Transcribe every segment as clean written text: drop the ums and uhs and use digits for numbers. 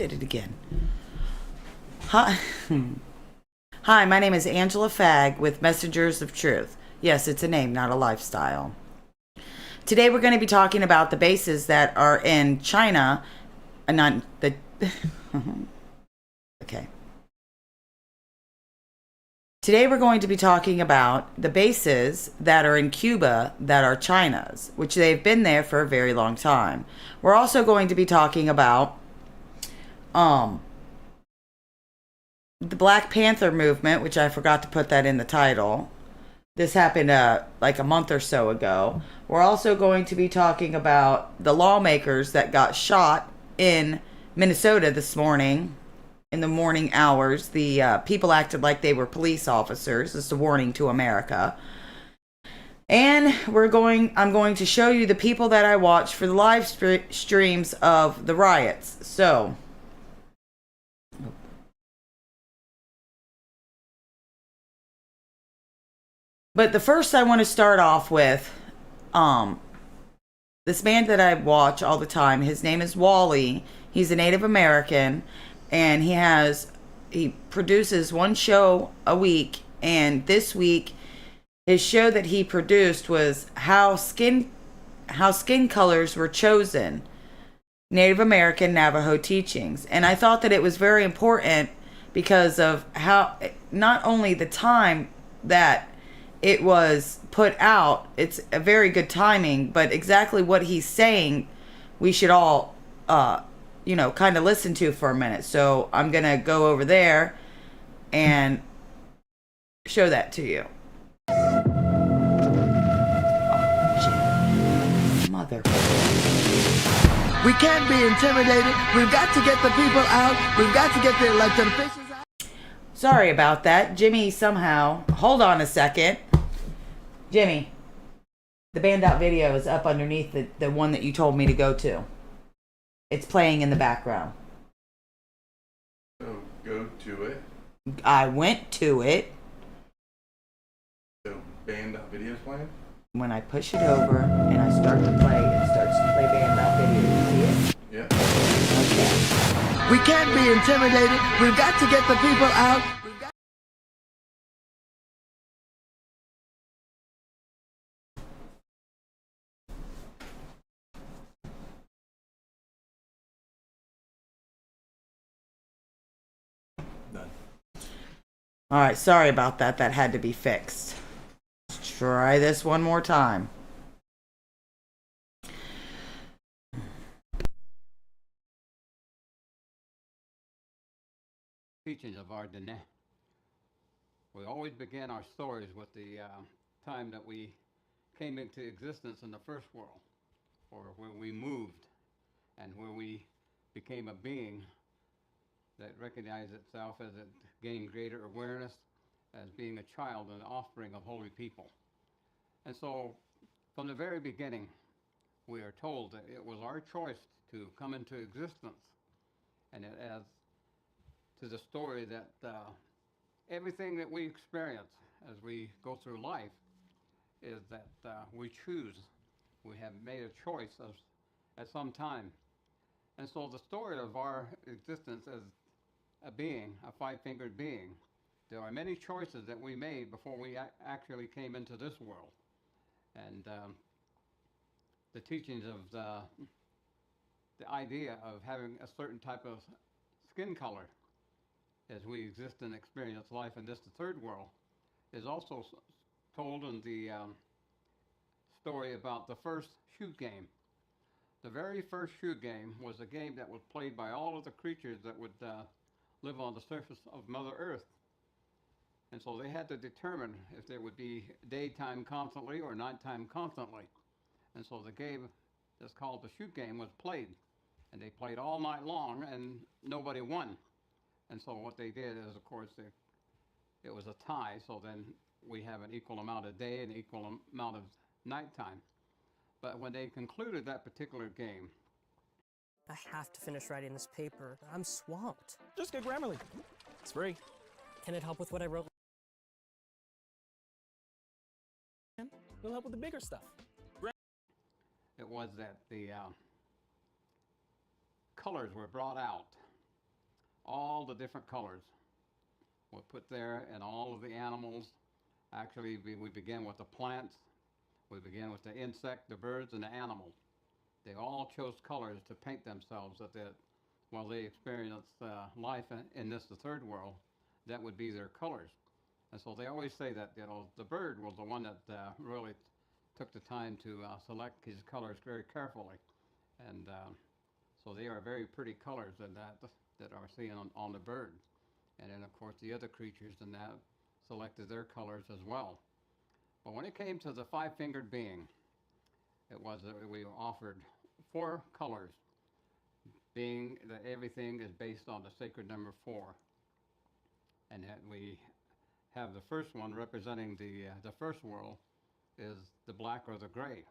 Did it again. Hi. Hi, my name is Angela Fagg with Messengers of Truth. Yes, it's a name, not a lifestyle. Today we're going to be talking about the bases that are in China, and not the... Okay. Today we're going to be talking about the bases that are in Cuba that are China's, which they've been there for a very long time. We're also going to be talking about the Black Panther movement, which I forgot to put that in the title. This happened like a month or so ago. We're also going to be talking about the lawmakers that got shot in Minnesota this morning. In the morning hours, the people acted like they were police officers. This is a warning to America. And I'm going to show you the people that I watched for the live streams of the riots. So, but the first I want to start off with, this man that I watch all the time. His name is Wally. He's a Native American, and he produces one show a week. And this week, his show that he produced was how skin colors were chosen, Native American Navajo teachings. And I thought that it was very important because of how, not only the time that it was put out, it's a very good timing, but exactly what he's saying, we should all, kind of listen to for a minute. So I'm going to go over there and show that to you. Mother. We can't be intimidated. We've got to get the people out. We've got to get the elected officials out. Sorry about that. Jimmy somehow... Hold on a second. Jimmy, the banned out video is up underneath the one that you told me to go to. It's playing in the background. So go to it. I went to it. So banned out videos playing? When I push it over and I start to play, it starts to play banned out video. You see it? Yeah. Okay. We can't be intimidated. We've got to get the people out. Done. All right, sorry about that. That had to be fixed. Let's try this one more time. Teachings of our Dene. We always begin our stories with the time that we came into existence in the first world, or where we moved, and where we became a being that recognized itself as it gained greater awareness as being a child and offspring of holy people. And so, from the very beginning, we are told that it was our choice to come into existence, and it adds to the story that everything that we experience as we go through life is that we choose. We have made a choice at some time. And so the story of our existence as a being, a five-fingered being, there are many choices that we made before we actually came into this world. And the teachings of the idea of having a certain type of skin color as we exist and experience life in this the third world is also told in the story about the first shoot game. The very first shoot game was a game that was played by all of the creatures that would live on the surface of Mother Earth. And so they had to determine if there would be daytime constantly or nighttime constantly. And so the game that's called the shoot game was played. And they played all night long and nobody won. And so what they did is, of course, it was a tie. So then we have an equal amount of day and equal amount of nighttime. But when they concluded that particular game, I have to finish writing this paper. I'm swamped. Just get Grammarly. It's free. Can it help with what I wrote? It'll help with the bigger stuff. it was that the colors were brought out all the different colors were put there, and all of the animals. Actually, we begin with the plants, we begin with the insect, the birds, and the animals. They all chose colors to paint themselves while they experienced life in this, the third world, that would be their colors. And so they always say that, the bird was the one that really took the time to select his colors very carefully. And so they are very pretty colors that are seen on the bird. And then, of course, the other creatures in that selected their colors as well. But when it came to the five-fingered being, it was that we were offered four colors, being that everything is based on the sacred number 4. And that we have the first one representing the first world is the black or the gray.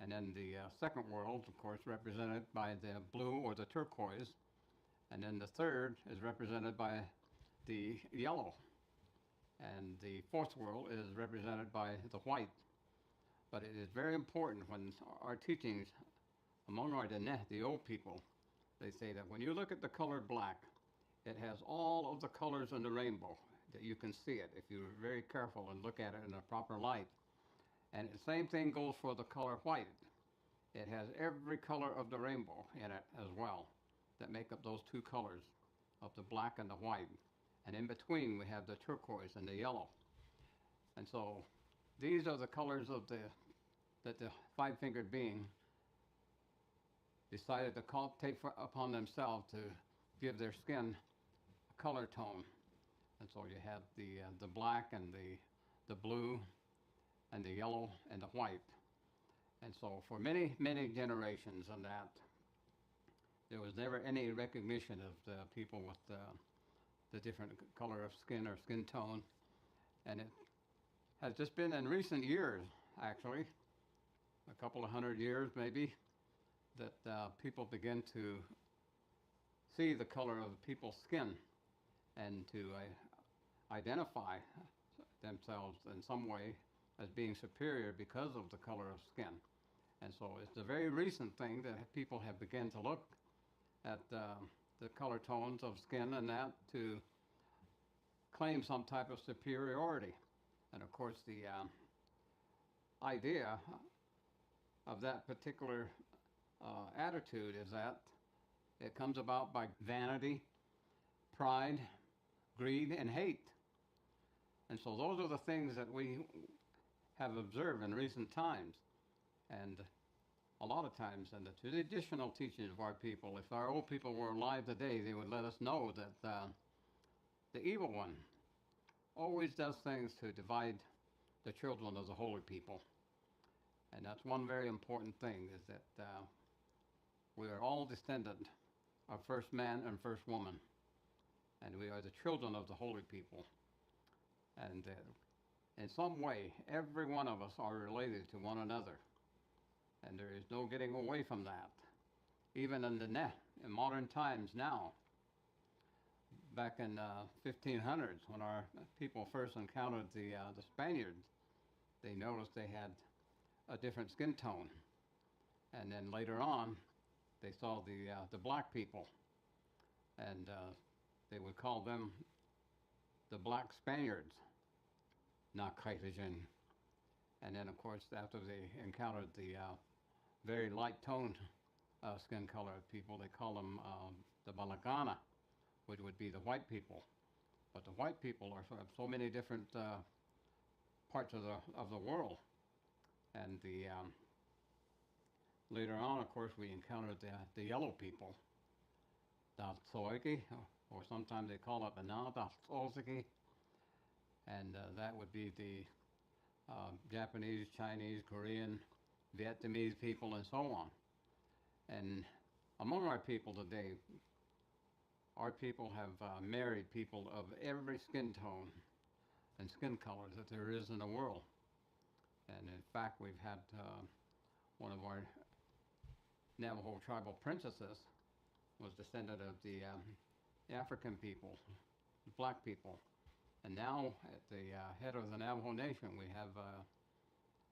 And then the second world, of course, represented by the blue or the turquoise. And then the third is represented by the yellow. And the fourth world is represented by the white. But it is very important when our teachings among our Diné, the old people, they say that when you look at the color black, it has all of the colors in the rainbow, that you can see it if you're very careful and look at it in a proper light. And the same thing goes for the color white. It has every color of the rainbow in it as well, that make up those two colors of the black and the white. And in between we have the turquoise and the yellow. And so these are the colors that the five-fingered being decided to take upon themselves to give their skin a color tone. And so you have the black and the blue and the yellow and the white. And so for many, many generations on that, there was never any recognition of the people with the different color of skin or skin tone. And it has just been in recent years, actually, a couple of 100 years maybe, that people begin to see the color of people's skin and to identify themselves in some way as being superior because of the color of skin. And so it's a very recent thing that people have begun to look at the color tones of skin and that to claim some type of superiority. And of course the idea of that particular attitude is that it comes about by vanity, pride, greed, and hate. And so those are the things that we have observed in recent times. And a lot of times in the traditional teachings of our people, if our old people were alive today, they would let us know that the evil one always does things to divide the children of the holy people. And that's one very important thing, is that we are all descendant of first man and first woman. And we are the children of the holy people. And in some way, every one of us are related to one another. And there is no getting away from that. Even in modern times now, back in 1500s, when our people first encountered the Spaniards, they noticed they had a different skin tone. And then later on, they saw the black people, and they would call them the black Spaniards, not Caucasian. And then, of course, after they encountered the very light toned skin color of people, they call them the Balagana, which would be the white people. But the white people are of so many different parts of the world. And later on, of course, we encountered the yellow people, the Tsoiki, or sometimes they call it the Tsosiki. And that would be the Japanese, Chinese, Korean, Vietnamese people, and so on. And among our people today, our people have married people of every skin tone and skin color that there is in the world. And in fact, we've had one of our Navajo tribal princesses was descendant of the African people, the black people. And now, at the head of the Navajo Nation, we have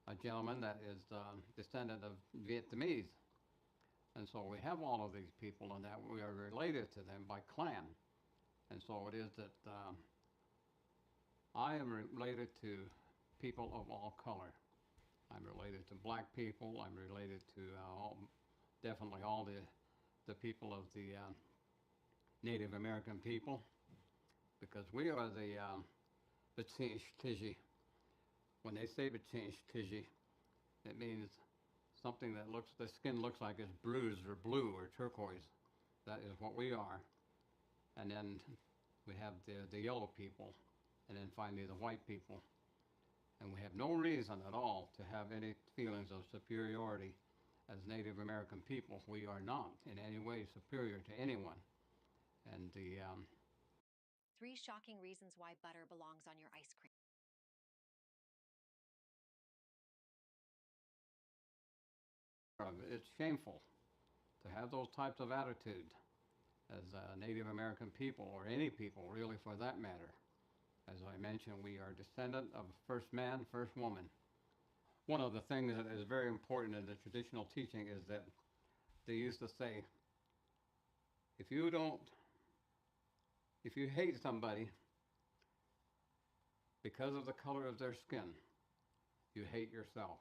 a gentleman that is descendant of Vietnamese. And so we have all of these people, and that we are related to them by clan. And so it is that I am related to people of all color. I'm related to black people. I'm related to definitely all the people of the Native American people, because we are the B'tsinch Tiji. When they say B'tsinch Tiji, it means something that looks, the skin looks like it's bruised or blue or turquoise. That is what we are. And then we have the yellow people, and then finally the white people. And we have no reason at all to have any feelings of superiority as Native American people. We are not in any way superior to anyone. And the 3 shocking reasons why butter belongs on your ice cream. it's shameful to have those types of attitudes as Native American people, or any people really for that matter. As I mentioned, we are descendant of first man, first woman. One of the things that is very important in the traditional teaching is that they used to say, if you hate somebody because of the color of their skin, you hate yourself,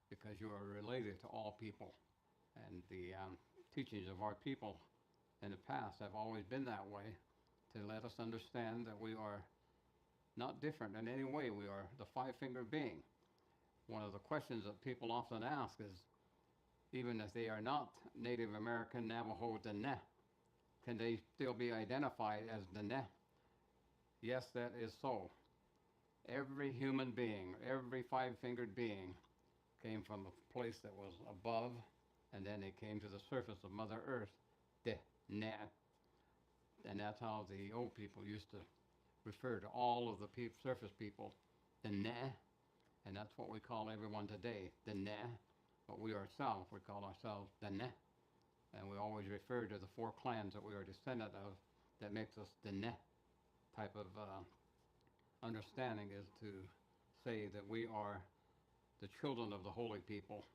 because you are related to all people. And the teachings of our people in the past have always been that way, to let us understand that we are not different in any way. We are the five-fingered being. One of the questions that people often ask is, even if they are not Native American, Navajo, Dene, can they still be identified as Dene? Yes, that is so. Every human being, every five-fingered being came from a place that was above, and then they came to the surface of Mother Earth, Dene. And that's how the old people used to refer to all of the surface people, Dene. And that's what we call everyone today, Dene. But we ourselves, we call ourselves Dene. And we always refer to the 4 clans that we are descendant of that makes us Dene. Type of understanding is to say that we are the children of the holy people,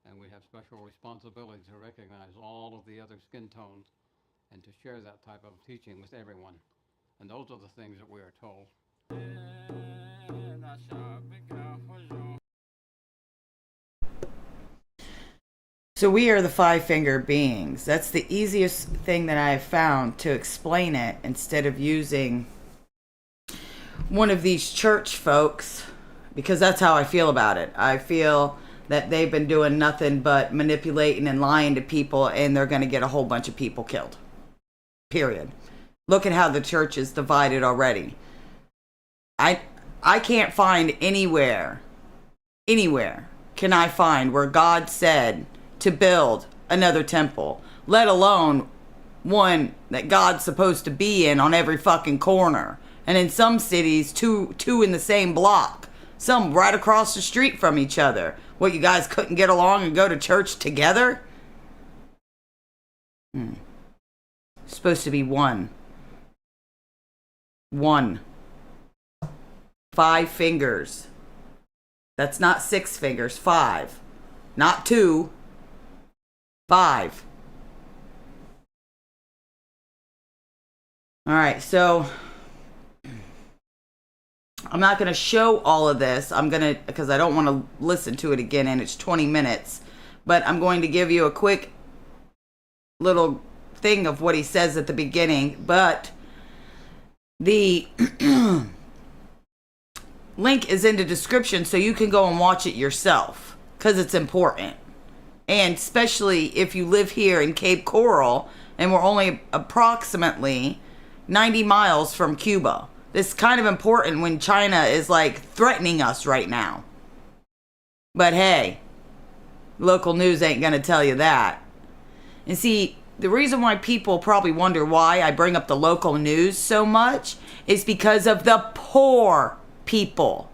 and we have special responsibility to recognize all of the other skin tones and to share that type of teaching with everyone. And those are the things that we are told. So we are the five-fingered beings. That's the easiest thing that I have found to explain it, instead of using one of these church folks, because that's how I feel about it. I feel that they've been doing nothing but manipulating and lying to people, and they're going to get a whole bunch of people killed. Period. Look at how the church is divided already. I can't find anywhere can I find where God said to build another temple, let alone one that God's supposed to be in on every fucking corner. And in some cities, two in the same block, some right across the street from each other. What, you guys couldn't get along and go to church together? Supposed to be one. 5 fingers. That's not 6 fingers, 5. Not 2. 5. All right, so I'm not going to show all of this. Because I don't want to listen to it again, and it's 20 minutes. But I'm going to give you a quick little thing of what he says at the beginning. But the link is in the description, so you can go and watch it yourself, because it's important. And especially if you live here in Cape Coral, and we're only approximately 90 miles from Cuba. This is kind of important when China is like threatening us right now. But hey, local news ain't gonna tell you that. And see, the reason why people probably wonder why I bring up the local news so much is because of the poor people.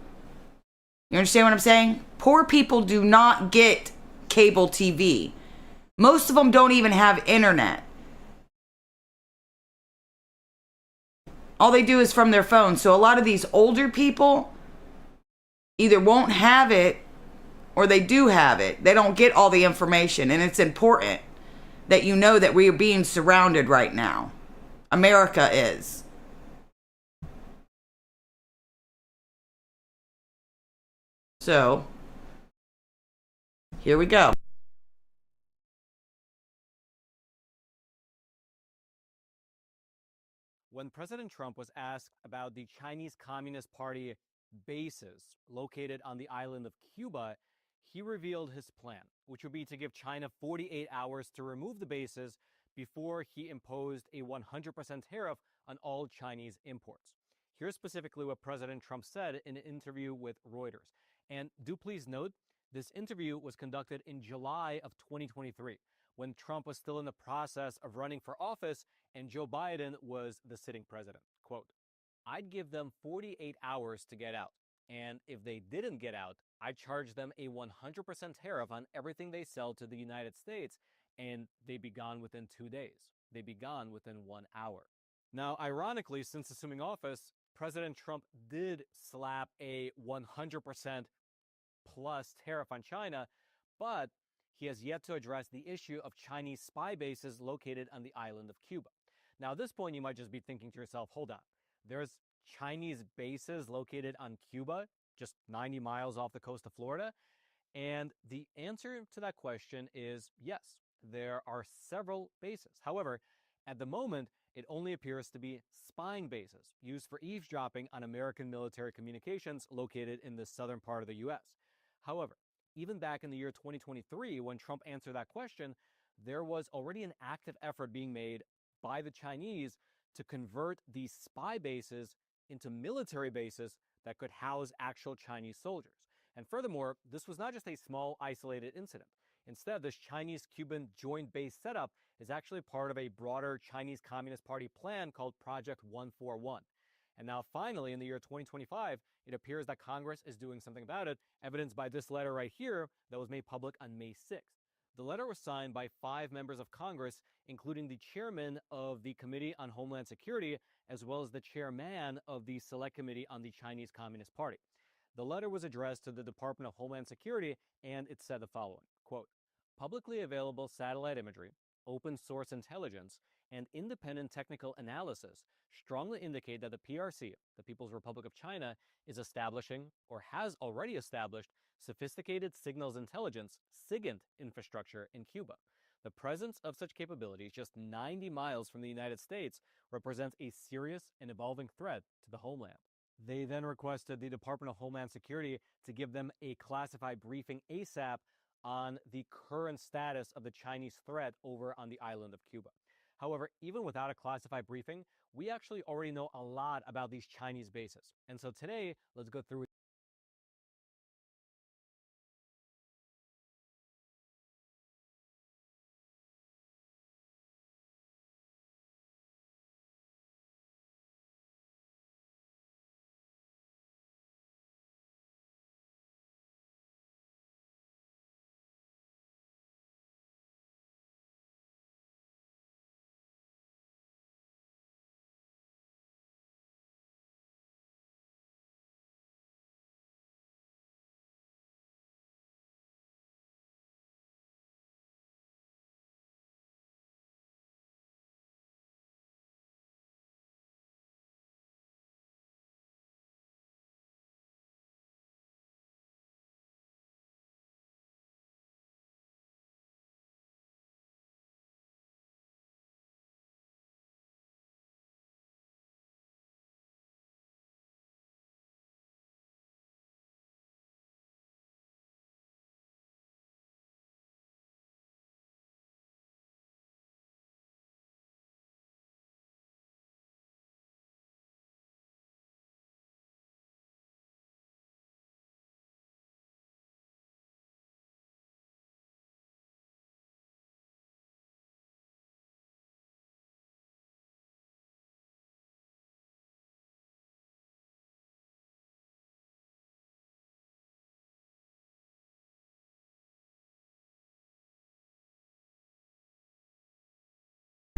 You understand what I'm saying? Poor people do not get cable TV. Most of them don't even have internet. All they do is from their phone. So a lot of these older people either won't have it, or they do have it. They don't get all the information, and it's important that you know that we are being surrounded right now. America is. So, here we go. When President Trump was asked about the Chinese Communist Party bases located on the island of Cuba, he revealed his plan, which would be to give China 48 hours to remove the bases before he imposed a 100% tariff on all Chinese imports. Here's specifically what President Trump said in an interview with Reuters. And do please note, this interview was conducted in July of 2023, when Trump was still in the process of running for office and Joe Biden was the sitting president. Quote, "I'd give them 48 hours to get out. And if they didn't get out, I'd charge them a 100% tariff on everything they sell to the United States, and they'd be gone within 2 days. They'd be gone within 1 hour." Now, ironically, since assuming office, President Trump did slap a 100% plus tariff on China, but he has yet to address the issue of Chinese spy bases located on the island of Cuba. Now, at this point, you might just be thinking to yourself, hold on, there's Chinese bases located on Cuba, just 90 miles off the coast of Florida? And the answer to that question is yes, there are several bases. However, at the moment, it only appears to be spying bases used for eavesdropping on American military communications located in the southern part of the U.S. However, even back in the year 2023, when Trump answered that question, there was already an active effort being made by the Chinese to convert these spy bases into military bases that could house actual Chinese soldiers. And furthermore, this was not just a small, isolated incident. Instead, this Chinese-Cuban joint base setup is actually part of a broader Chinese Communist Party plan called Project 141. And now finally, in the year 2025, it appears that Congress is doing something about it, evidenced by this letter right here that was made public on May 6th. The letter was signed by 5 members of Congress, including the chairman of the Committee on Homeland Security, as well as the chairman of the Select Committee on the Chinese Communist Party. The letter was addressed to the Department of Homeland Security, and it said the following, quote, "Publicly available satellite imagery, open source intelligence, and independent technical analysis strongly indicate that the PRC, the People's Republic of China, is establishing or has already established sophisticated signals intelligence SIGINT infrastructure in Cuba. The presence of such capabilities just 90 miles from the United States represents a serious and evolving threat to the homeland." They then requested the Department of Homeland Security to give them a classified briefing ASAP on the current status of the Chinese threat over on the island of Cuba. However, even without a classified briefing, we actually already know a lot about these Chinese bases. And so today, let's go through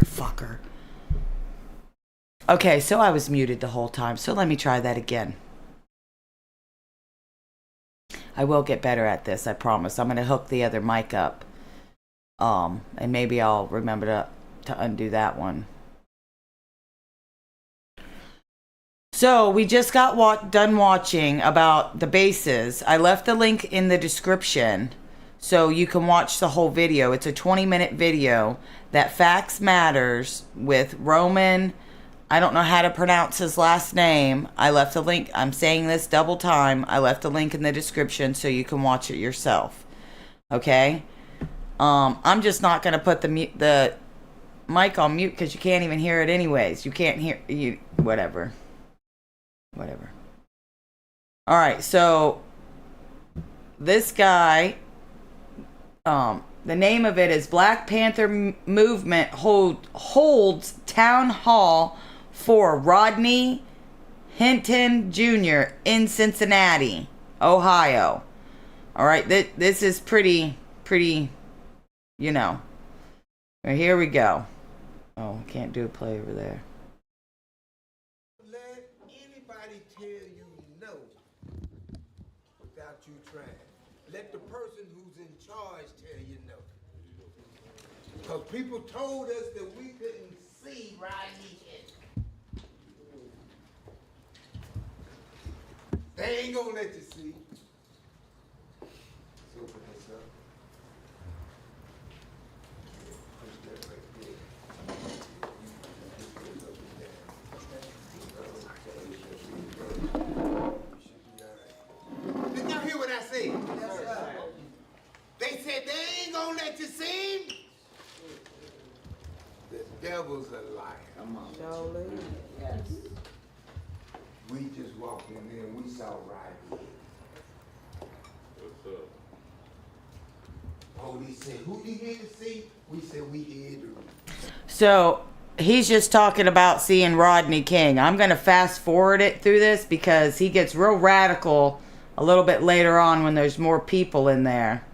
Fucker. Okay, so I was muted the whole time, so let me try that again. I will get better at this, I promise. I'm going to hook the other mic up. And maybe I'll remember to undo that one. So we just got done watching about the bases. I left the link in the description so you can watch the whole video. It's a 20-minute video that Facts Matters with Roman. I don't know how to pronounce his last name. I left the link. I'm saying this double time. I left the link in the description so you can watch it yourself. Okay? I'm just not going to put the mic on mute because you can't even hear it anyways. You can't hear you. Whatever. All right, so this guy, the name of it is Black Panther Movement holds town hall for Rodney Hinton Jr. in Cincinnati, Ohio. All right, this is pretty, you know. Here we go. Oh, I can't do a play over there. Let anybody tell you no without you trying. Let the person who's in charge tell you no. Because people told us that we couldn't see Rodney Hinton. They ain't gonna let you see. Let's open this up. Push that right there. Did y'all hear what I said? Yes, sir. They said they ain't gonna let you see him. The devil's a liar. Come on. Yes. We just walked in there and we saw Rodney. What's up? Police said, who you here to see? We said we here to. So he's just talking about seeing Rodney King. I'm going to fast forward it through this because he gets real radical a little bit later on when there's more people in there.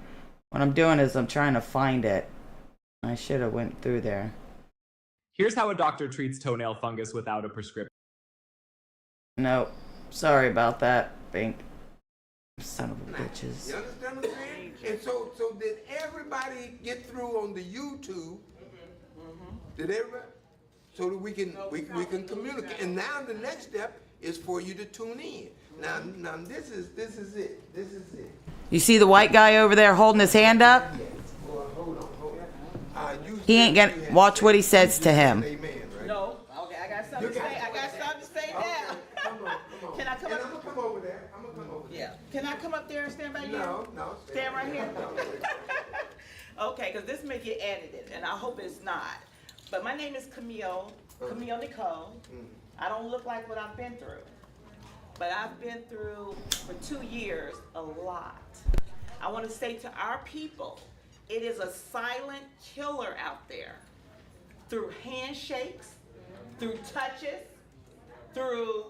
What I'm doing is I'm trying to find it. I should have went through there. Here's how a doctor treats toenail fungus without a prescription. Nope. Sorry about that, Bink. Son of a bitches. You understand what I'm saying? And so did everybody get through on the YouTube? Did everybody? So that we can communicate. And now the next step is for you to tune in. Now this is it. This is it. You see the white guy over there holding his hand up? Well, hold on. He ain't gonna watch what he says to him. Amen, right? No. Okay, I got something to say. I got something to say now. Come on. Can I come and up? I'm gonna come over there. Yeah. Can I come up there and stand by you? No. Stand right here. Okay, because this may get edited, and I hope it's not. But my name is Camille Nicole. I don't look like what I've been through. But I've been through, for 2 years, a lot. I want to say to our people, it is a silent killer out there. Through handshakes, through touches, through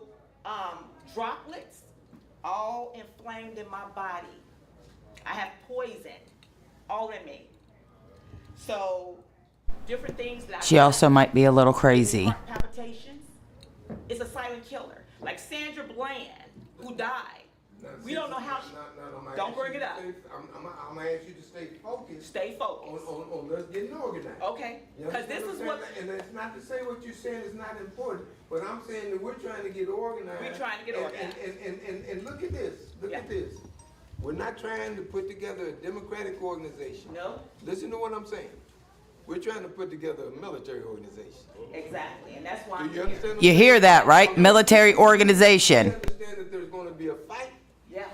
droplets, all inflamed in my body. I have poison all in me. So, different things that She also might be a little crazy. heart palpitations. It's a silent killer. Like Sandra Bland, who died. We don't know how she... Don't bring it up. I'm going to ask you to stay focused. Stay focused. On us getting organized. Okay. Because this is what... And it's not to say what you're saying is not important, but I'm saying that we're trying to get organized. We're trying to get organized. And look at this. Look at this. We're not trying to put together a democratic organization. No. Listen to what I'm saying. We're trying to put together a military organization. Exactly. And that's why Do I'm you here. understand? You hear that, right? Military organization. You understand that there's going to be a fight? Yeah.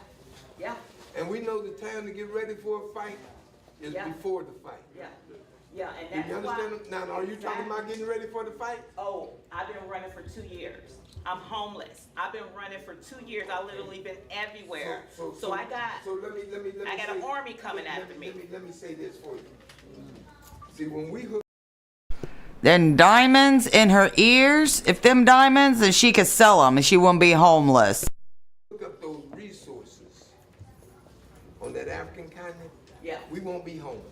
Yeah. And we know the time to get ready for a fight is before the fight. Yeah. Yeah. And Do that's you understand? why... Now, are you talking about getting ready for the fight? Oh, I've been running for 2 years. I'm homeless. I've been running for 2 years. I've literally been everywhere. So I got... So let me I got say- an army coming after me. Let me say this for you. See, when we hook Then diamonds in her ears. If them diamonds, then she could sell them and she wouldn't be homeless. up those resources on that African continent, Yeah. we won't be homeless.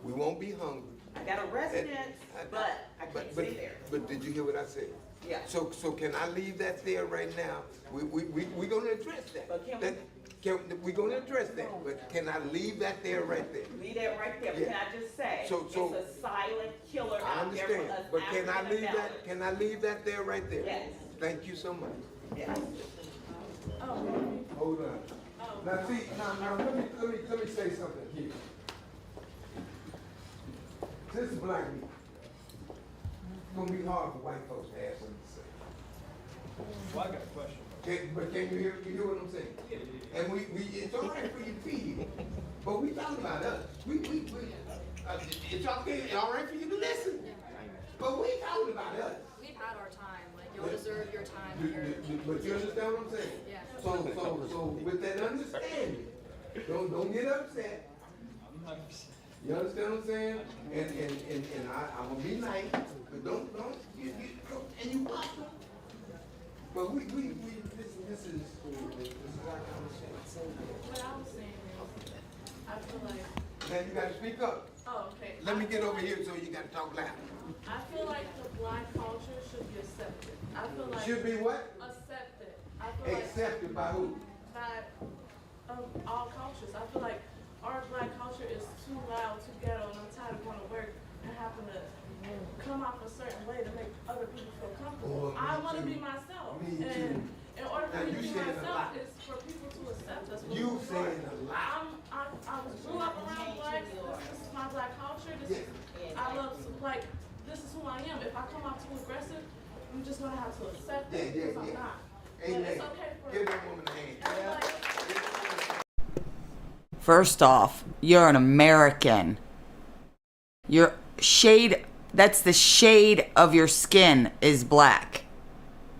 We won't be hungry. I got a residence, but I can't stay there. But did you hear what I said? Yeah. So can I leave that there right now? We're gonna address that. But can That- we're gonna address that, but can I leave that there right there? Leave that right there, but Yeah. can I just say, So- it's a silent killer I out there for understand, us but can I African leave that, Americans. can I leave that there right there? Yes. Thank you so much. Yes. Hold on. Now see, now let me say something here. This is black people. It's gonna be hard for white folks to have something to say. Well, I got a question. But can you hear what I'm saying? And it's all right for you to be here, but we talking about us. It's okay, it's all right for you to listen, but we talking about us. We've had our time. Like, you'll deserve your time But here. you understand what I'm saying? Yeah. So with that understanding, don't get upset. You understand what I'm saying? And I'm gonna be nice, but don't, and you watch them. But this is our conversation. What I was saying is, I feel like, Now you gotta speak up. oh, okay. Let me get over here so you gotta talk loud. I feel like the black culture should be accepted. I feel like. Should be what? Accepted. I feel like. Accepted by who? By all cultures. I feel like our black culture is too loud, too ghetto, and I'm tired of going to work and having to come off a certain way to make other people feel comfortable. Oh, me I want to too. be myself. Me and too. in order for Now, me you to be saying a lot. myself, it's for people to accept us. You saying a lot. I was grew up around blacks. This is my black culture. This is, I love, like, this is who I am. If I come out too aggressive, I'm just going to have to accept it because I'm not. Amen. But it's okay for Give that woman a hand. First off, you're an American. Your shade, that's the shade of your skin is black.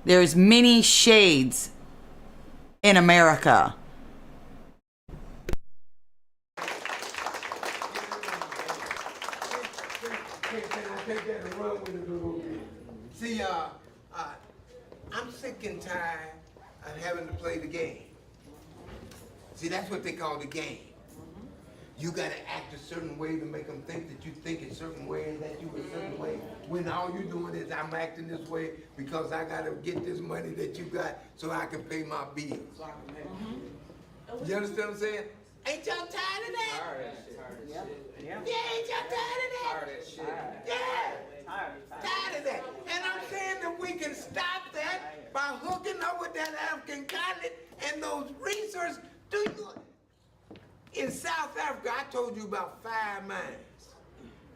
There's many shades in America. Can I take that and run with it a little bit? See, I'm sick and tired of having to play the game. See, that's what they call the game. You gotta act a certain way to make them think that you think a certain way and that you a certain way. When all you're doing is I'm acting this way because I gotta get this money that you got so I can pay my bills. You understand what I'm saying? Ain't y'all tired of that? Tired of that shit. Yeah, ain't y'all tired of that? Tired of that shit. Yeah. Tired of that. And I'm saying that we can stop that by hooking up with that African continent and those resources. In South Africa, I told you about 5 mines.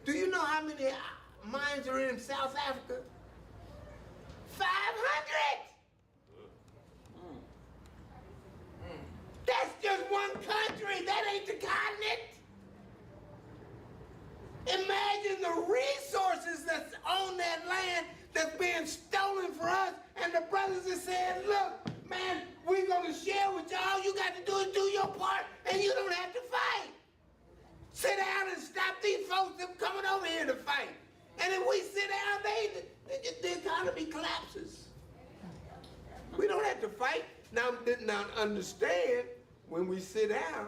Do you know how many mines are in South Africa? 500! That's just one country. That ain't the continent. Imagine the resources that's on that land that's being stolen for us, and the brothers are saying, look, man, we're gonna share with y'all. All you got to do is do your part, and you don't have to fight. Sit down and stop these folks from coming over here to fight. And if we sit down, the economy collapses. We don't have to fight. Now understand, when we sit down,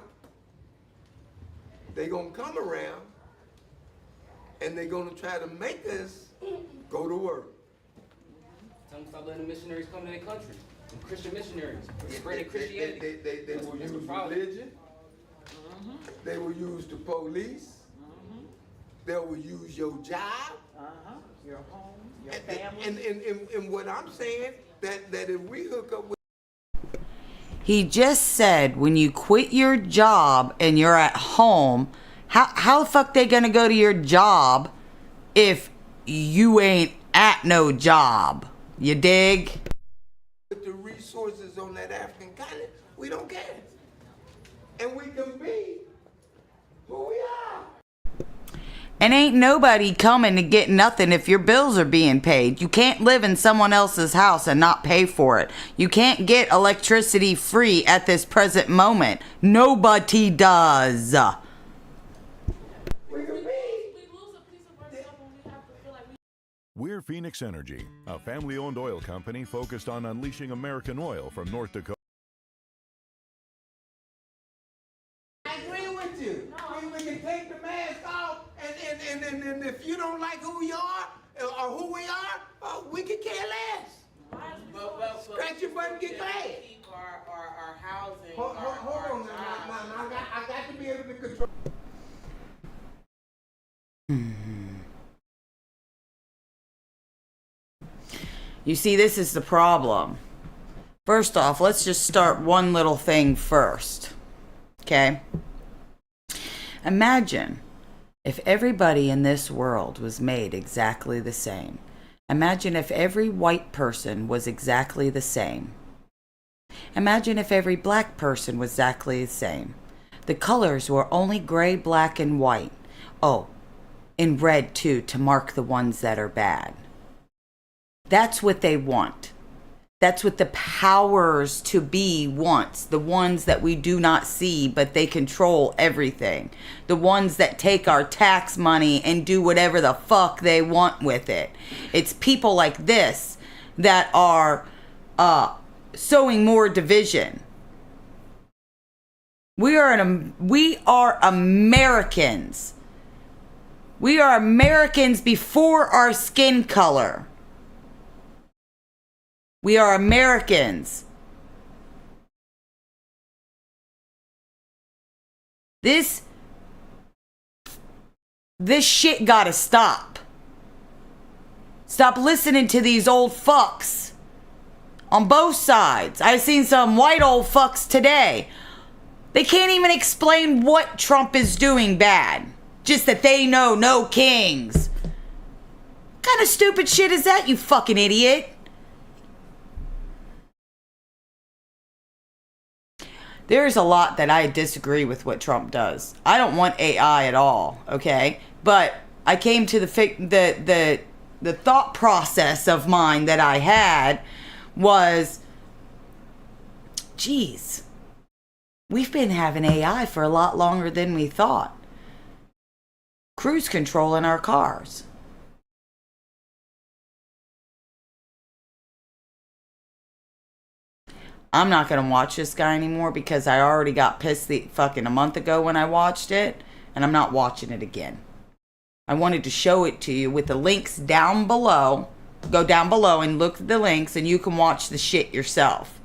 they gonna come around and they gonna try to make us go to work. Tell them stop letting the missionaries come to their country. The Christian missionaries. Spreading Christianity. They will use religion. They will use the police. They will use your job. Your home, your family. And what I'm saying, that if we hook up with He just said when you quit your job and you're at home, how the fuck they gonna go to your job if you ain't at no job? You dig? the resources on that African continent, we don't care. And we can be who we are. And ain't nobody coming to get nothing if your bills are being paid. You can't live in someone else's house and not pay for it. You can't get electricity free at this present moment. Nobody does. We're Phoenix Energy, a family-owned oil company focused on unleashing American oil from North Dakota. I agree with you. We can take the mask off, and if you don't like who you are or who we are, we can care less. But Scratch your butt and get glad. Keep our housing. Hold You see, this is the problem. First off, let's just start one little thing first. Okay? Imagine if everybody in this world was made exactly the same. Imagine if every white person was exactly the same. Imagine if every black person was exactly the same. The colors were only gray, black, and white. Oh, and red too, to mark the ones that are bad. That's what they want. That's what the powers to be wants. The ones that we do not see, but they control everything. The ones that take our tax money and do whatever the fuck they want with it. It's people like this that are sowing more division. We are Americans. We are Americans before our skin color. We are Americans. This shit gotta stop. Stop listening to these old fucks. On both sides. I've seen some white old fucks today. They can't even explain what Trump is doing bad. Just that they know no kings. What kind of stupid shit is that, you fucking idiot? There's a lot that I disagree with what Trump does. I don't want AI at all, okay? But I came to the thought process of mine that I had was, geez, we've been having AI for a lot longer than we thought. Cruise control in our cars. I'm not going to watch this guy anymore because I already got pissed a month ago when I watched it, and I'm not watching it again. I wanted to show it to you with the links down below. Go down below and look at the links and you can watch the shit yourself.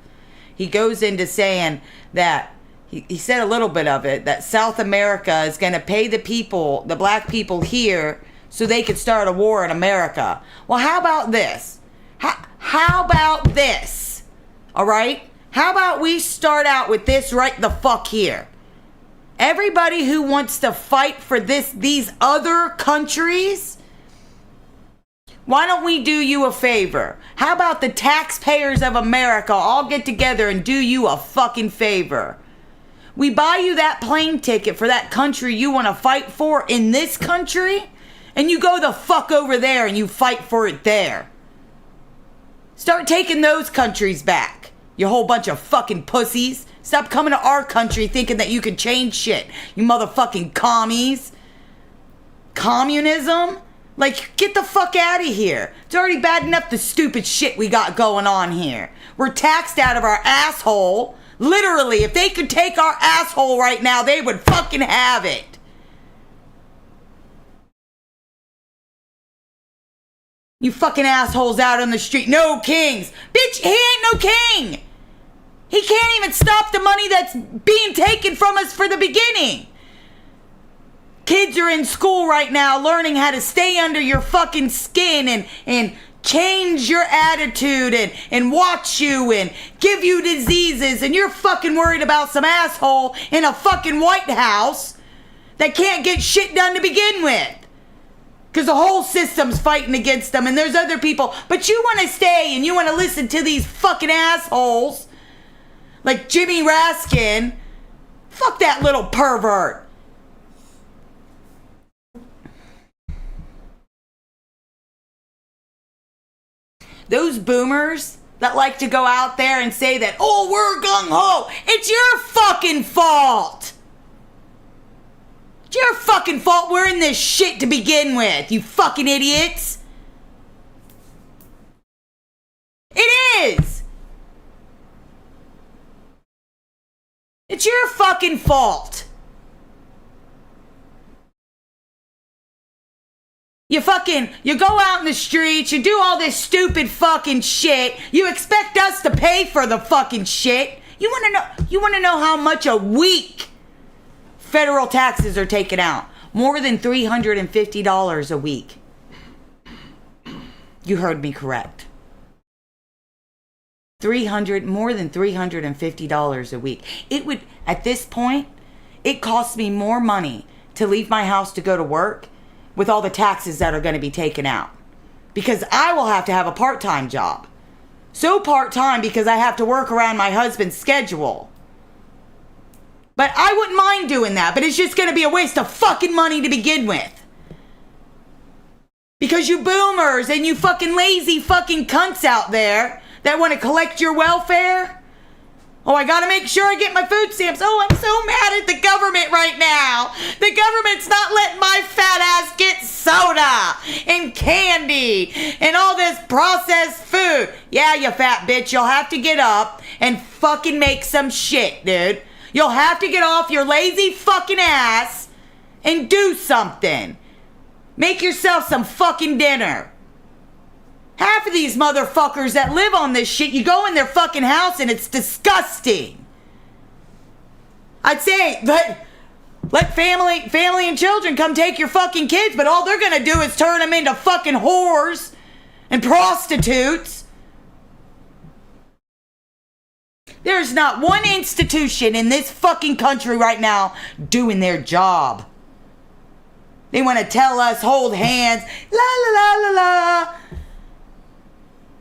He goes into saying that, he said a little bit of it, that South America is going to pay the people, the black people here, so they could start a war in America. Well, how about this? How about this? All right? How about we start out with this right the fuck here? Everybody who wants to fight for these other countries, why don't we do you a favor? How about the taxpayers of America all get together and do you a fucking favor? We buy you that plane ticket for that country you want to fight for in this country, and you go the fuck over there and you fight for it there. Start taking those countries back. You whole bunch of fucking pussies. Stop coming to our country thinking that you can change shit. You motherfucking commies. Communism? Like, get the fuck out of here. It's already bad enough the stupid shit we got going on here. We're taxed out of our asshole. Literally, if they could take our asshole right now, they would fucking have it. You fucking assholes out on the street. No kings. Bitch, he ain't no king. He can't even stop the money that's being taken from us for the beginning. Kids are in school right now learning how to stay under your fucking skin and change your attitude and watch you and give you diseases, and you're fucking worried about some asshole in a fucking White House that can't get shit done to begin with. Because the whole system's fighting against them, and there's other people. But you want to stay and you want to listen to these fucking assholes like Jimmy Raskin. Fuck that little pervert. Those boomers that like to go out there and say that, oh, we're gung-ho. It's your fucking fault. It's your fucking fault we're in this shit to begin with, you fucking idiots. It is. It's your fucking fault. You go out in the streets, you do all this stupid fucking shit. You expect us to pay for the fucking shit. You wanna know how much a week federal taxes are taken out? More than $350 a week. You heard me correct. more than $350 a week. It would, at this point, it costs me more money to leave my house to go to work with all the taxes that are going to be taken out. Because I will have to have a part-time job. So part-time because I have to work around my husband's schedule. But I wouldn't mind doing that, but it's just going to be a waste of fucking money to begin with. Because you boomers and you fucking lazy fucking cunts out there that want to collect your welfare. Oh, I gotta make sure I get my food stamps. Oh, I'm so mad at the government right now. The government's not letting my fat ass get soda and candy and all this processed food. Yeah, you fat bitch, you'll have to get up and fucking make some shit, dude. You'll have to get off your lazy fucking ass and do something. Make yourself some fucking dinner. Half of these motherfuckers that live on this shit, you go in their fucking house and it's disgusting. I'd say let family and children come take your fucking kids, but all they're gonna do is turn them into fucking whores and prostitutes. There's not one institution in this fucking country right now doing their job. They want to tell us, hold hands, la la la la la.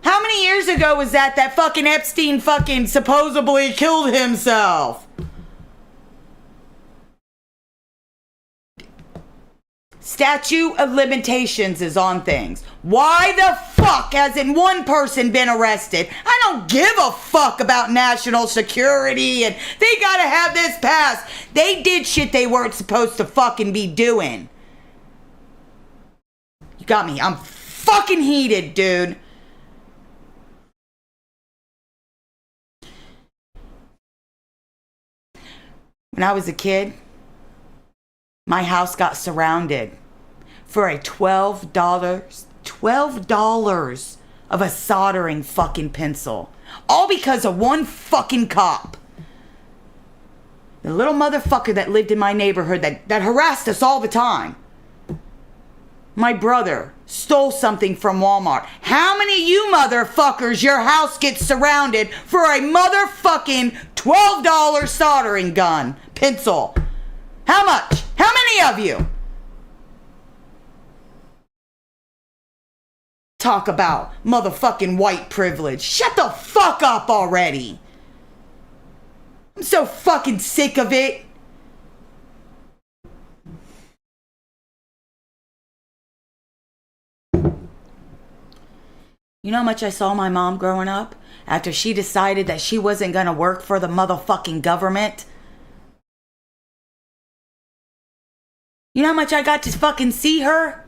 How many years ago was that fucking Epstein fucking supposedly killed himself? Statute of limitations is on things. Why the fuck hasn't one person been arrested? I don't give a fuck about national security and they gotta have this passed. They did shit they weren't supposed to fucking be doing. You got me. I'm fucking heated, dude. When I was a kid, my house got surrounded for a $12 of a soldering fucking pencil. All because of one fucking cop. The little motherfucker that lived in my neighborhood that harassed us all the time. My brother stole something from Walmart. How many of you motherfuckers, your house gets surrounded for a motherfucking $12 soldering gun, pencil? How much? How many of you? Talk about motherfucking white privilege. Shut the fuck up already. I'm so fucking sick of it. You know how much I saw my mom growing up after she decided that she wasn't gonna work for the motherfucking government? You know how much I got to fucking see her?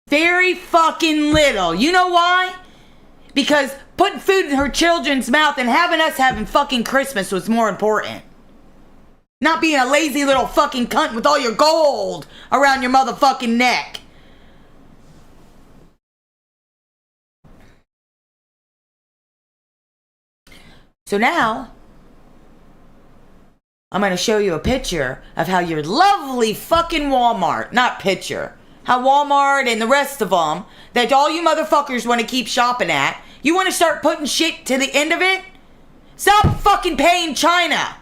Very fucking little. You know why? Because putting food in her children's mouth and having us having fucking Christmas was more important. Not being a lazy little fucking cunt with all your gold around your motherfucking neck. So now, I'm going to show you a picture of how your lovely fucking Walmart, not picture, how Walmart and the rest of them, that all you motherfuckers want to keep shopping at, you want to start putting shit to the end of it? Stop fucking paying China.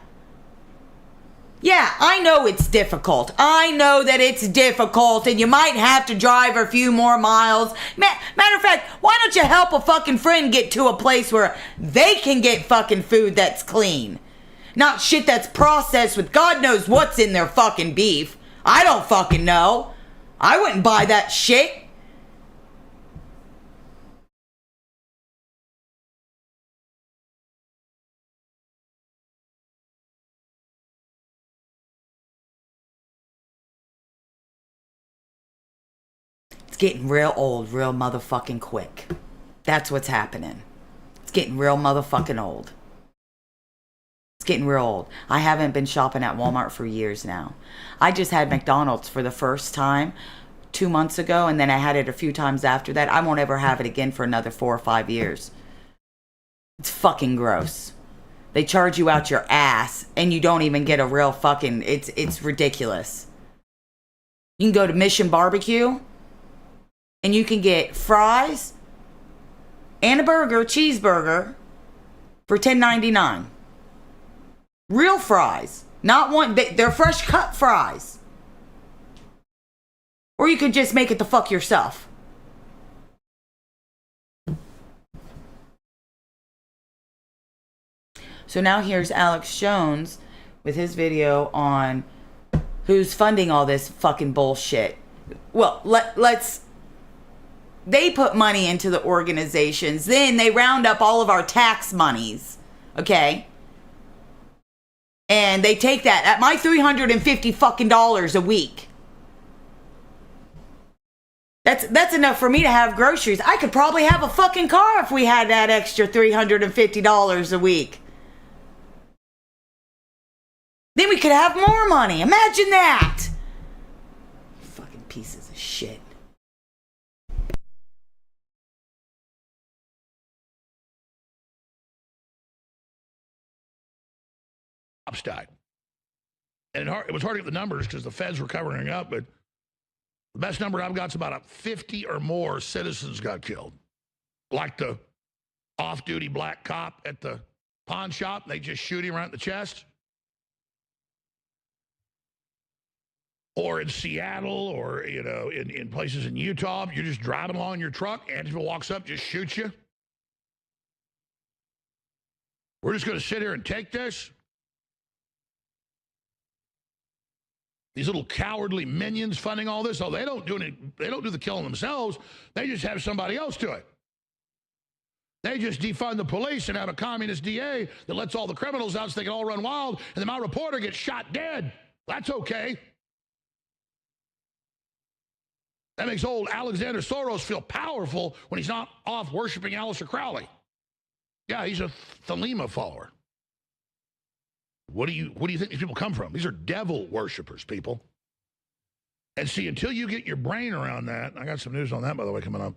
Yeah, I know it's difficult. I know that it's difficult and you might have to drive a few more miles. Matter of fact, why don't you help a fucking friend get to a place where they can get fucking food that's clean? Not shit that's processed with God knows what's in their fucking beef. I don't fucking know. I wouldn't buy that shit. It's getting real old, real motherfucking quick. That's what's happening. It's getting real motherfucking old. It's getting real old. I haven't been shopping at Walmart for years now. I just had McDonald's for the first time 2 months ago, and then I had it a few times after that. I won't ever have it again for another 4 or 5 years. It's fucking gross. They charge you out your ass, and you don't even get a real fucking... It's ridiculous. You can go to Mission Barbecue, and you can get fries and a burger, cheeseburger, for $10.99. Real fries. Not one, they're fresh cut fries. Or you could just make it the fuck yourself. So now here's Alex Jones with his video on who's funding all this fucking bullshit. Well, let's... They put money into the organizations. Then they round up all of our tax monies. Okay? And they take that at my $350 fucking dollars a week. That's enough for me to have groceries. I could probably have a fucking car if we had that extra $350 a week. Then we could have more money. Imagine that. Fucking pieces of shit. Died. And it was hard to get the numbers because the feds were covering it up, but the best number I've got is about 50 or more citizens got killed. Like the off-duty black cop at the pawn shop, they just shoot him right in the chest. Or in Seattle, or, you know, in places in Utah, you're just driving along in your truck, Antifa walks up, just shoots you. We're just going to sit here and take this? These little cowardly minions funding all this. Oh, they don't do the killing themselves. They just have somebody else do it. They just defund the police and have a communist DA that lets all the criminals out so they can all run wild, and then my reporter gets shot dead. That's okay. That makes old Alexander Soros feel powerful when he's not off worshiping Aleister Crowley. Yeah, he's a Thelema follower. What do you think these people come from? These are devil worshipers, people. And see, until you get your brain around that, I got some news on that, by the way, coming up.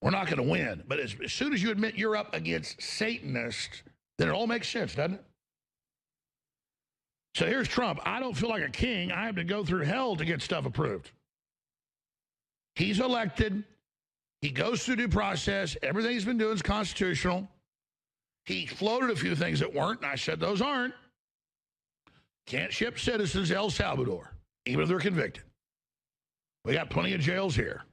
We're not going to win. But as soon as you admit you're up against Satanists, then it all makes sense, doesn't it? So here's Trump. I don't feel like a king. I have to go through hell to get stuff approved. He's elected. He goes through due process. Everything he's been doing is constitutional. He floated a few things that weren't, and I said those aren't. Can't ship citizens to El Salvador, even if they're convicted. We got plenty of jails here.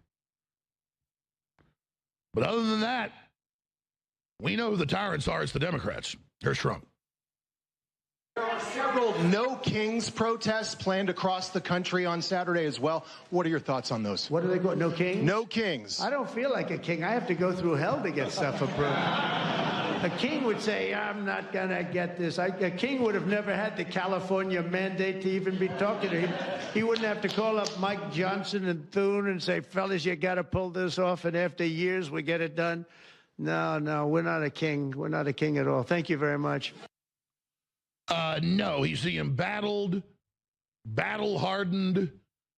But other than that, we know who the tyrants are. It's the Democrats. Here's Trump. There are several No Kings protests planned across the country on Saturday as well. What are your thoughts on those? What do they go? No Kings? No Kings. I don't feel like a king. I have to go through hell to get stuff approved. A king would say, I'm not going to get this. A king would have never had the California mandate to even be talking to him. He wouldn't have to call up Mike Johnson and Thune and say, fellas, you got to pull this off, and after years we get it done. No, we're not a king. We're not a king at all. Thank you very much. No, he's the embattled, battle-hardened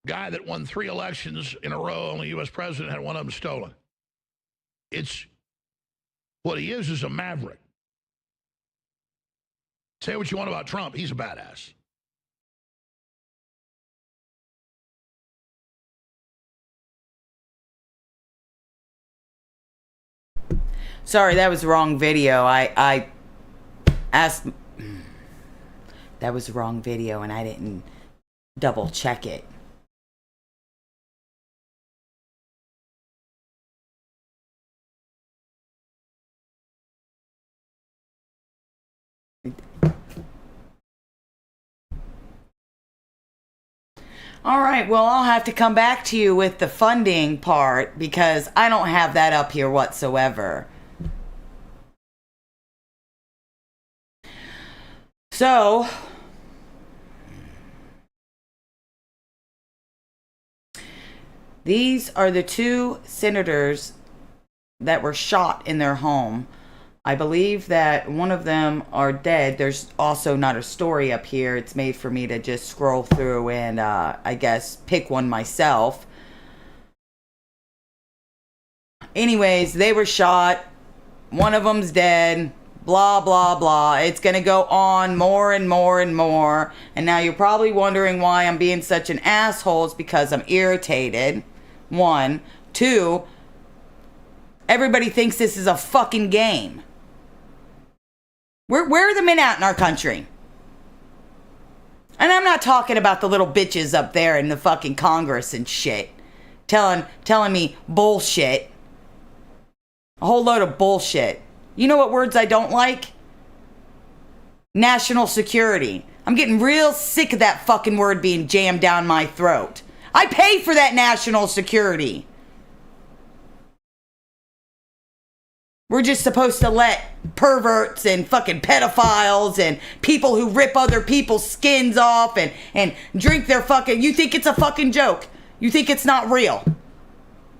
guy that won 3 elections in a row. Only U.S. president had one of them stolen. What he is a maverick. Say what you want about Trump. He's a badass. Sorry, that was the wrong video. I asked... That was the wrong video, and I didn't double check it. All right, well, I'll have to come back to you with the funding part because I don't have that up here whatsoever. So, these are the 2 senators that were shot in their home. I believe that one of them are dead. There's also not a story up here. It's made for me to just scroll through and, I guess, pick one myself. Anyways, they were shot. One of them's dead. Blah, blah, blah. It's going to go on more and more and more. And now you're probably wondering why I'm being such an asshole. It's because I'm irritated. 1. 2, Everybody thinks this is a fucking game. Where are the men at in our country? And I'm not talking about the little bitches up there in the fucking Congress and shit. Telling me bullshit. A whole load of bullshit. You know what words I don't like? National security. I'm getting real sick of that fucking word being jammed down my throat. I pay for that national security. We're just supposed to let perverts and fucking pedophiles and people who rip other people's skins off and drink their fucking... You think it's a fucking joke. You think it's not real.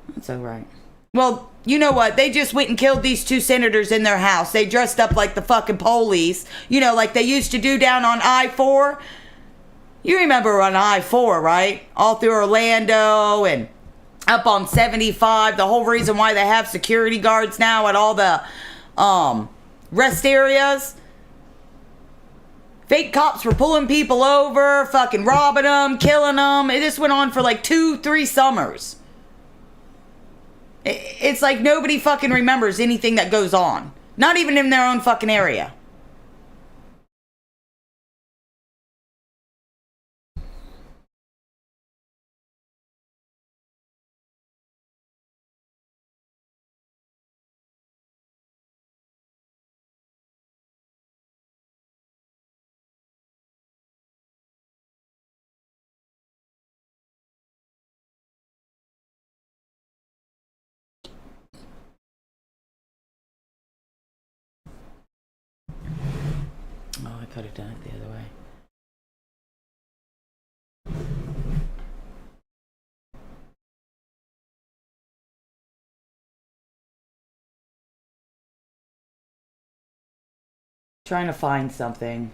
That's all right. Well, you know what? They just went and killed these 2 senators in their house. They dressed up like the fucking police. You know, like they used to do down on I-4. You remember on I-4, right? All through Orlando and up on 75. The whole reason why they have security guards now at all the rest areas. Fake cops were pulling people over, fucking robbing them, killing them. It just went on for like 2-3 summers. It's like nobody fucking remembers anything that goes on. Not even in their own fucking area. Oh, I could have done it the other way. Trying to find something.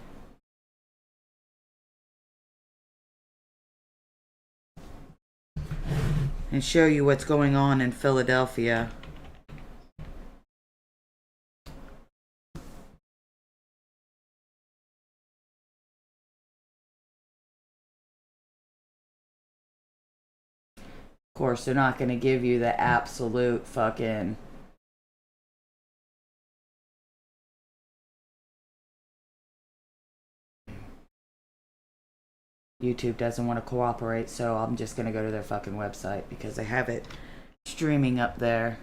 And show you what's going on in Philadelphia. Of course, they're not going to give you the absolute fucking... YouTube doesn't want to cooperate, so I'm just going to go to their fucking website because they have it streaming up there.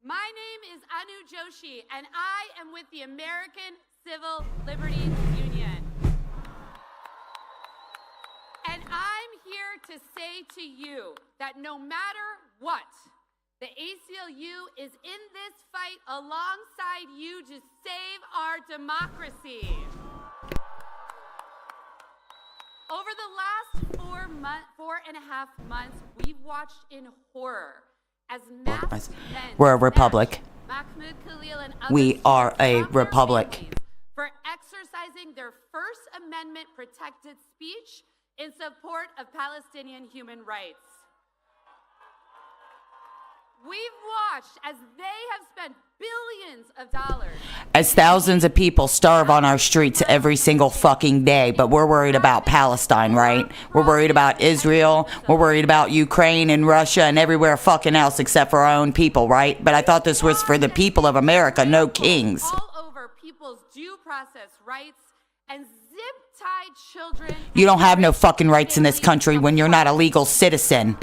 My name is Anu Joshi, and I am with the American Civil Liberties Union. And I'm here to say to you that no matter what, the ACLU is in this fight alongside you to save our democracy. Over the last 4.5 months, we've watched in horror as masked men We're a republic. Mahmoud Khalil and We others are a drop their republic. families for exercising their First Amendment protected speech in support of Palestinian human rights. We've watched as they have spent billions of dollars As thousands of people starve on our streets every single fucking day, but we're worried about Palestine, right? We're worried about Israel. We're worried about Ukraine and Russia and everywhere fucking else except for our own people, right? But I thought this was for the people of America, no kings. all over people's due process rights and zip-tied children. You don't have no fucking rights in this country when you're not a legal citizen. And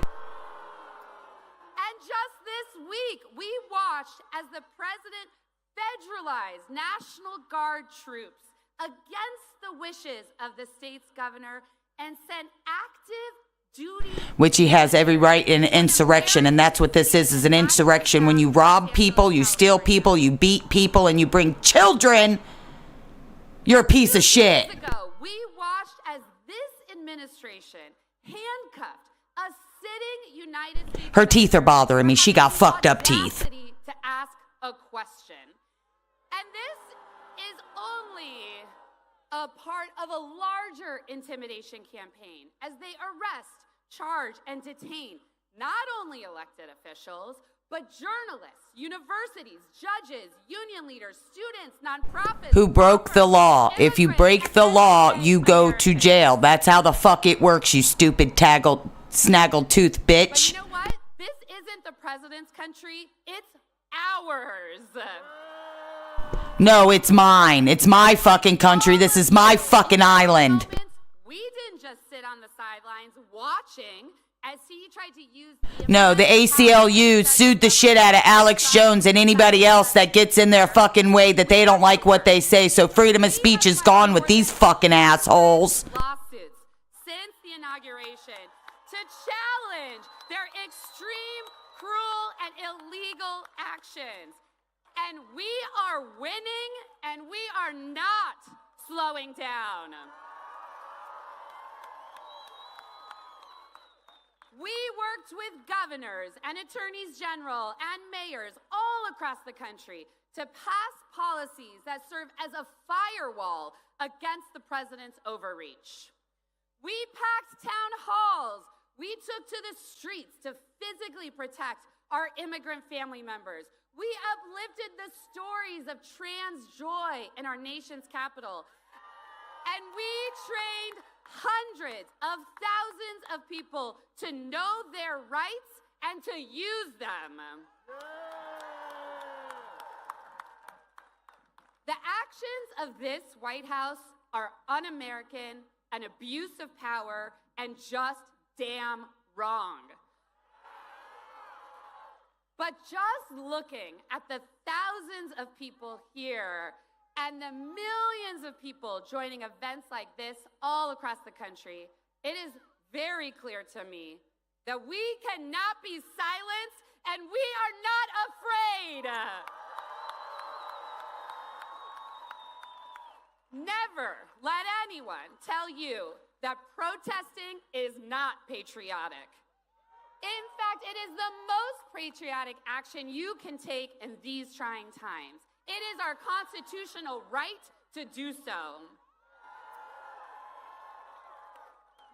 just this week, we watched as the president federalized National Guard troops against the wishes of the state's governor and sent active duty. Which he has every right in insurrection, and that's what this is an insurrection. When you rob people, you steal people, you beat people, and you bring children, you're a piece of shit. Ago, we watched as this administration handcuffed a sitting United States. Her teeth are bothering me. She got fucked up teeth. To ask a question. And this is only a part of a larger intimidation campaign as they arrest, charge, and detain not only elected officials, but journalists, universities, judges, union leaders, students, nonprofits. Who broke the law. If you break the law, you go to jail. That's how the fuck it works, you stupid snaggled tooth bitch. But you know what? This isn't the president's country. It's ours. No, it's mine. It's my fucking country. This is my fucking island. We didn't just sit on the sidelines watching as he tried to use No, the ACLU sued the shit out of Alex Jones and anybody else that gets in their fucking way that they don't like what they say. So freedom of speech is gone with these fucking assholes. lawsuits since the inauguration to challenge their extreme, cruel, and illegal actions. And we are winning, and we are not slowing down. We worked with governors and attorneys general and mayors all across the country to pass policies that serve as a firewall against the president's overreach. We packed town halls. We took to the streets to physically protect our immigrant family members. We uplifted the stories of trans joy in our nation's capital. And we trained hundreds of thousands of people to know their rights and to use them. The actions of this White House are un-American, an abuse of power, and just damn wrong. But just looking at the thousands of people here and the millions of people joining events like this all across the country, it is very clear to me that we cannot be silenced and we are not afraid. Never let anyone tell you that protesting is not patriotic. In fact, it is the most patriotic action you can take in these trying times. It is our constitutional right to do so.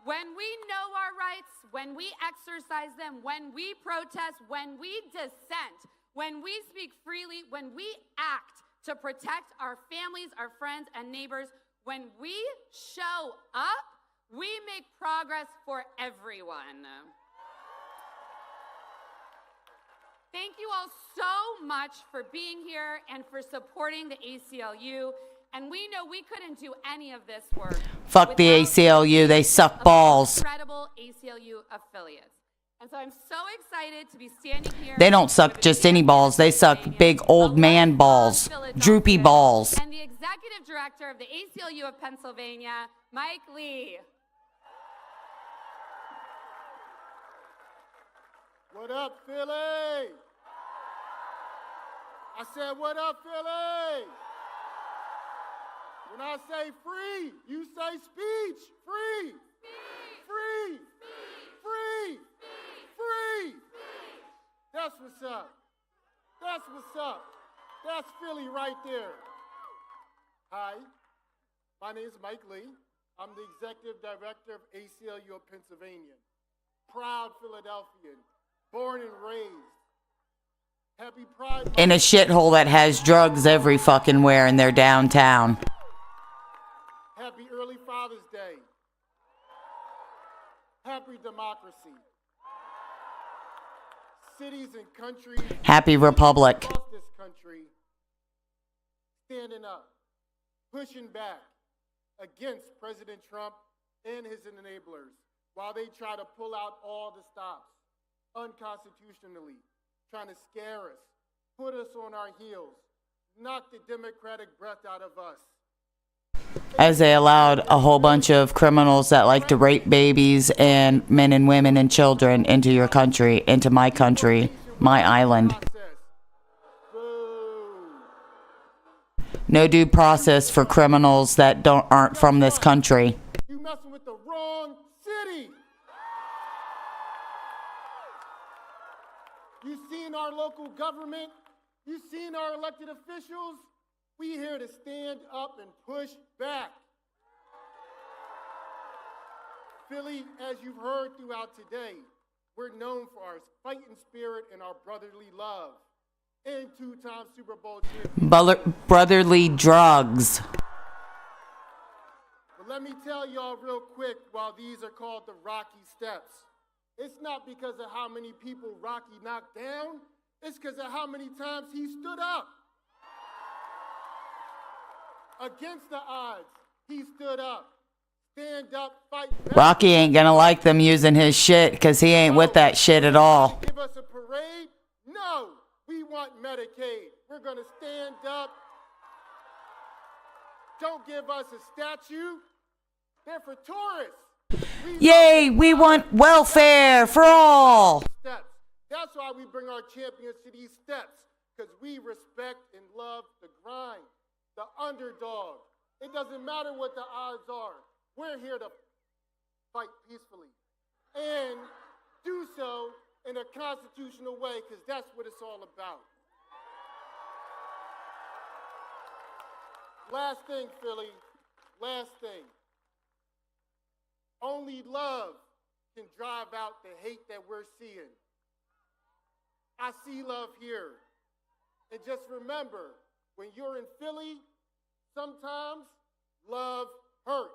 When we know our rights, when we exercise them, when we protest, when we dissent, when we speak freely, when we act to protect our families, our friends, and neighbors, when we show up, we make progress for everyone. Thank you all so much for being here and for supporting the ACLU. And we know we couldn't do any of this work. Fuck the ACLU. They suck balls. Incredible ACLU affiliates. And so I'm so excited to be standing here. They don't suck just any balls. They suck big old man balls. Droopy balls. And the executive director of the ACLU of Pennsylvania, Mike Lee. What up, Philly? I said, what up, Philly? When I say free, you say speech. Free. Free. Free. Free. That's what's up. That's what's up. That's Philly right there. Hi, my name is Mike Lee. I'm the executive director of ACLU of Pennsylvania. Proud Philadelphian. Born and raised. Happy Pride Month. In a shithole that has drugs every fucking where in their downtown. Happy early Father's Day. Happy democracy. Cities and countries. Happy Republic. Across this country standing up, pushing back against President Trump and his enablers while they try to pull out all the stops. Unconstitutionally, trying to scare us, put us on our heels, knock the democratic breath out of us. As they allowed a whole bunch of criminals that like to rape babies and men and women and children into your country, into my country, my island. No due process for criminals that aren't from this country. You messing with the wrong city. You seen our local government? You seen our elected officials? We here to stand up and push back. Philly, as you've heard throughout today, we're known for our fighting spirit and our brotherly love. And two-time Super Bowl champion. Brotherly drugs. But let me tell y'all real quick, while these are called the Rocky Steps, it's not because of how many people Rocky knocked down, it's because of how many times he stood up. Against the odds, he stood up. Stand up, fight back. Rocky ain't gonna like them using his shit because he ain't with that shit at all. Give us a parade? No, we want Medicaid. We're gonna stand up. Don't give us a statue. They're for tourists. Yay, we want welfare for all. Steps. That's why we bring our champions to these steps, because we respect and love the grind, the underdog. It doesn't matter what the odds are. We're here to fight peacefully and do so in a constitutional way, because that's what it's all about. Last thing, Philly. Last thing. Only love can drive out the hate that we're seeing. I see love here. And just remember, when you're in Philly, sometimes love hurts.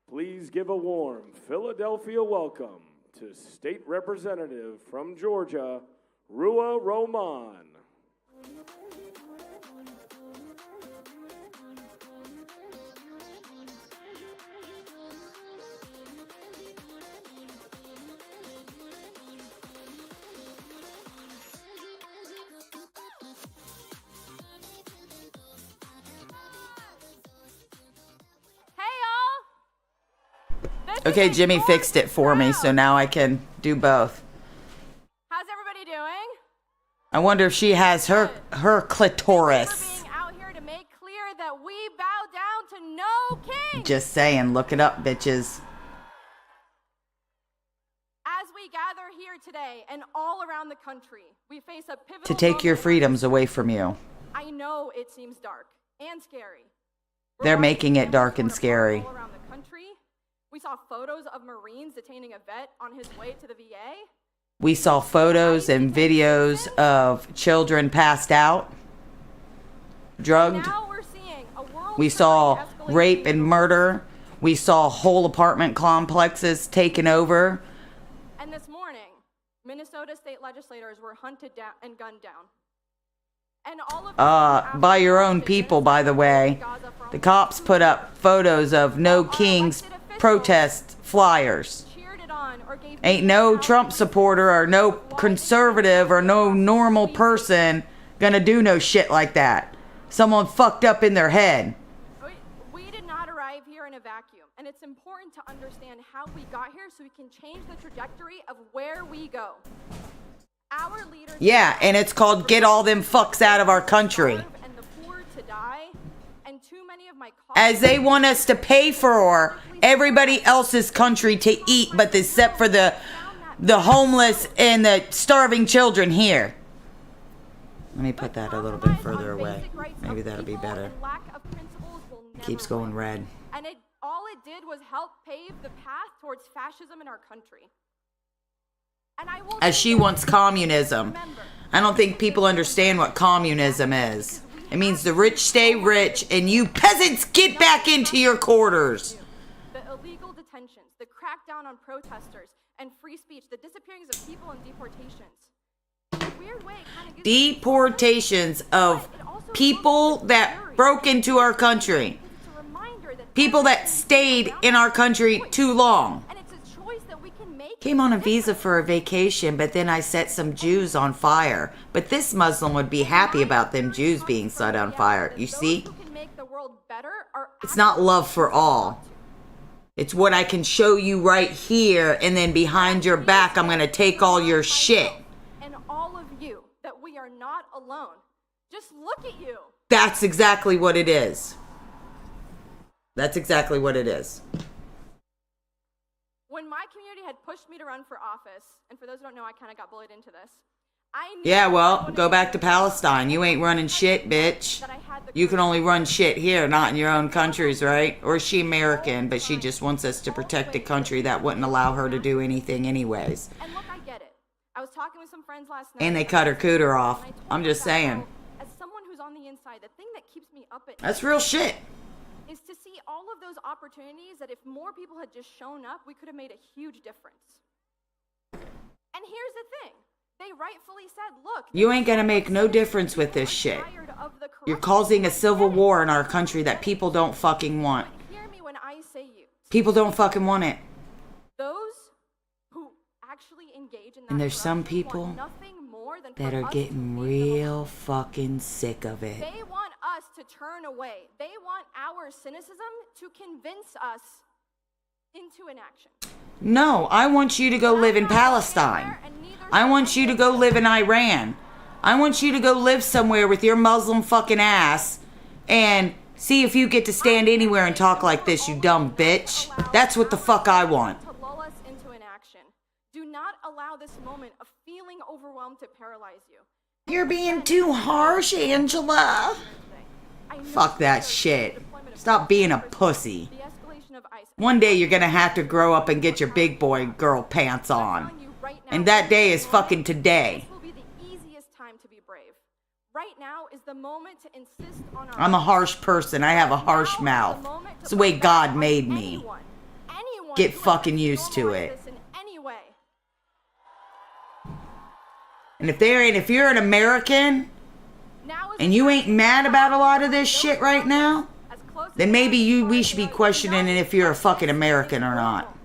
Please give a warm Philadelphia welcome to State Representative from Georgia, Rua Roman. Okay, Jimmy fixed it for me, so now I can do both. How's everybody doing? I wonder if she has her clitoris. Being out here to make clear that we bow down to no king. Just saying, look it up, bitches. As we gather here today and all around the country, we face a pivotal To take your moment. freedoms away from you. I know it seems dark and scary. They're making it dark and scary. All around the country, we saw photos of Marines detaining a vet on his way to the VA. We saw photos and videos of children passed out, drugged. Now we're seeing a world We saw rape and murder. We saw whole apartment complexes taken over. And this morning, Minnesota state legislators were hunted down and gunned down. And all of By your own people, by the way. The cops put up photos of no kings protest flyers. Ain't no Trump supporter or no conservative or no normal person gonna do no shit like that. Someone fucked up in their head. We did not arrive here in a vacuum, and it's important to understand how we got here so we can change the trajectory of where we go. Our leaders Yeah, and it's called Get All Them Fucks Out of Our Country. and the poor to die, and too many of my As they want us to pay for everybody else's country to eat, but except for the homeless and the starving children here. Let me put that a little bit further away. Maybe that'll be better. Keeps going red. And all it did was help pave the path towards fascism in our country. And I will As she wants communism. I don't think people understand what communism is. It means the rich stay rich and you peasants get back into your quarters. the illegal detentions, the crackdown on protesters and free speech, the disappearings of people and deportations. In a weird way, it kind of gives Deportations of people that broke into our country. People that stayed in our country too long. Came on a visa for a vacation, but then I set some Jews on fire. But this Muslim would be happy about them Jews being set on fire. You see? It's not love for all. It's what I can show you right here, and then behind your back, I'm going to take all your shit. and all of you that we are not alone. Just look at you. That's exactly what it is. That's exactly what it is. When my community had pushed me to run for office, and for those who don't know, I kind of got bullied into this, Yeah, well, go back to Palestine. You ain't running shit, bitch. You can only run shit here, not in your own countries, right? Or is she American, but she just wants us to protect a country that wouldn't allow her to do anything anyways. And look, I get it. I was talking with some friends last night. And they cut her cooter off. I'm just saying. As someone who's on the inside, the thing that keeps me up at That's real shit. is to see all of those opportunities that if more people had just shown up, we could have made a huge difference. And here's the thing. They rightfully said, look, You ain't gonna make no difference with this shit. You're causing a civil war in our country that people don't fucking want. hear me when I say you. People don't fucking want it. Those who actually engage in that And there's some corruption people want nothing more than that for are us getting to leave them alone. real fucking sick of it. They want us to turn away. They want our cynicism to convince us into inaction. No, I want you to go live in Palestine. I want you to go live in Iran. I want you to go live somewhere with your Muslim fucking ass and see if you get to stand anywhere and talk like this, you dumb bitch. That's what the fuck I want. To lull us into inaction. Do not allow this moment of feeling overwhelmed to paralyze you. You're being too harsh, Angela. Fuck that shit. Stop being a pussy. The escalation of ICE. One day you're gonna have to grow up and get your big boy girl pants on. And that day is fucking today. This will be the easiest time to be brave. Right now is the moment to insist on our I'm a harsh person. I have a harsh mouth. It's the way God made me. Get fucking used to it. in any way. And if you're an American and you ain't mad about a lot of this shit right now, then maybe we should be questioning if you're a fucking American or not.